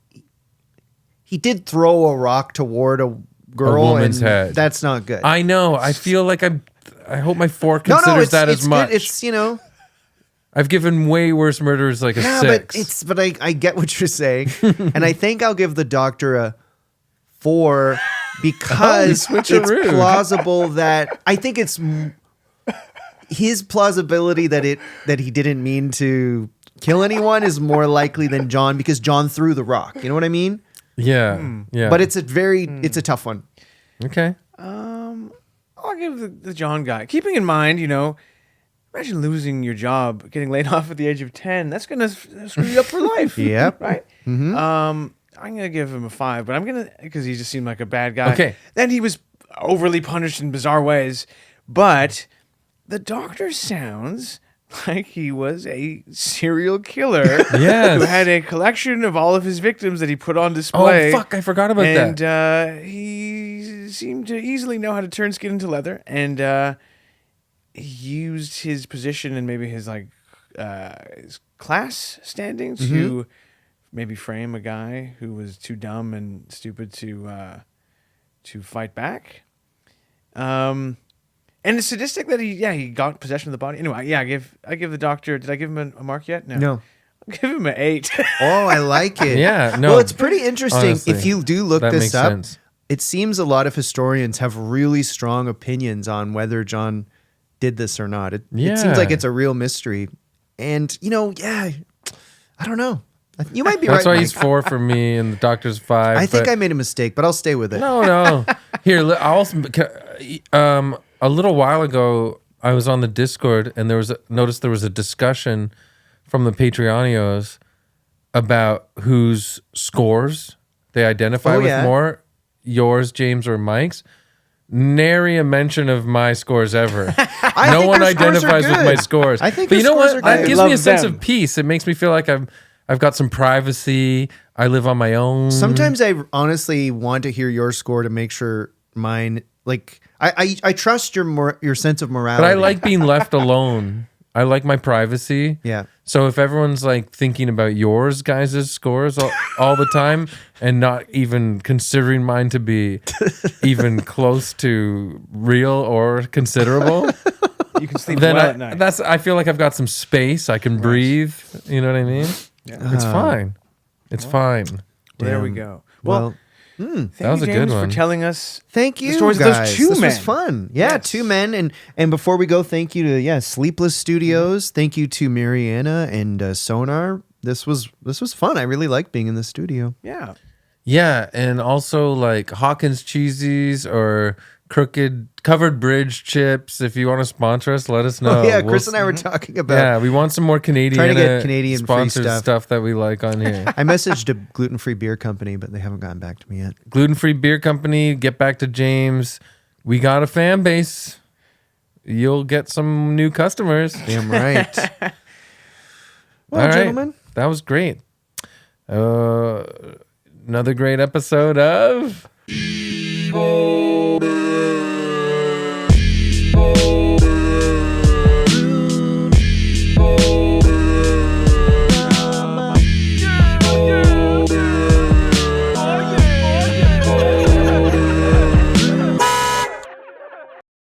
he did throw a rock toward a girl. woman's and head. That's not good. I know. I feel like I hope my 4 no, considers it's, that it's as much. Good. It's I've given way worse murders like a yeah, 6. but I get what you're saying, and I think I'll give the doctor a 4 because it's switcheroo. plausible that I think it's his plausibility that he didn't mean to kill anyone is more likely than John because John threw the rock. You know what I mean? Yeah. Yeah. But it's a tough one. okay. I'll give the John guy. Keeping in mind, imagine losing your job, getting laid off at the age of 10. That's going to screw you up for life. Yep. Right? I'm going to give him a 5, but because he just seemed like a bad guy. Okay. Then he was overly punished in bizarre ways. But the doctor sounds like he was a serial killer Yes. who had a collection of all of his victims that he put on display. Oh, fuck. I forgot about And that. he seemed to easily know how to turn skin into leather, and he used his position and maybe his his class standing to maybe frame a guy who was too dumb and stupid to fight back. And it's sadistic that he got possession of the body. Anyway, yeah, I give the doctor. Did I give him a mark yet? No. I'll give him an 8. Oh, I like it. Yeah, no, Well, it's pretty interesting. honestly, If you do look that this makes up, sense. it seems a lot of historians have really strong opinions on whether John did this or not. It Yeah. seems like it's a real mystery. And, I don't know. You might be That's right, why Mike. he's 4 for me, and the doctor's 5. I think but- I made a mistake, but I'll stay with it. No. Here, a little while ago, I was on the Discord, and noticed there was a discussion from the Patreonios about whose scores they identify with more, yours, James, or Mike's. Nary a mention of my scores ever. No think one your scores are identifies with good. my scores. I think but you your know scores what? are That good. gives I me a love sense them. of peace. It makes me feel like I've got some privacy. I live on my own. Sometimes I honestly want to hear your score to make sure mine, like, I trust your sense of morality. But I like being left alone. I like my privacy. Yeah. So if everyone's like thinking about yours guys' scores all the time and not even considering mine to be even close to real or considerable, You can sleep then well at night. I feel like I've got some space. I can breathe. You know what I mean? Yeah. It's fine. It's fine. Well, there we Damn. go. Well, Thank that was you, a good James, one. for telling us. thank you, The stories of guys. those two this men. was fun. Yeah, Yes. 2 men. And before we go, thank you to Sleepless Studios. Thank you to Mariana and Sonar. This was fun. I really like being in the studio. Yeah. Yeah, and also like Hawkins cheesies or covered bridge chips. If you want to sponsor us, let us know. Chris and I were talking about. Yeah, we want some more Canadian, Trying to get Canadian free sponsored stuff. that we like on here. I messaged a gluten-free beer company, but they haven't gotten back to me yet. Gluten-free beer company, get back to James. We got a fan base. You'll get some new customers. Damn right. Well, All right. gentlemen, That was great. Another great episode of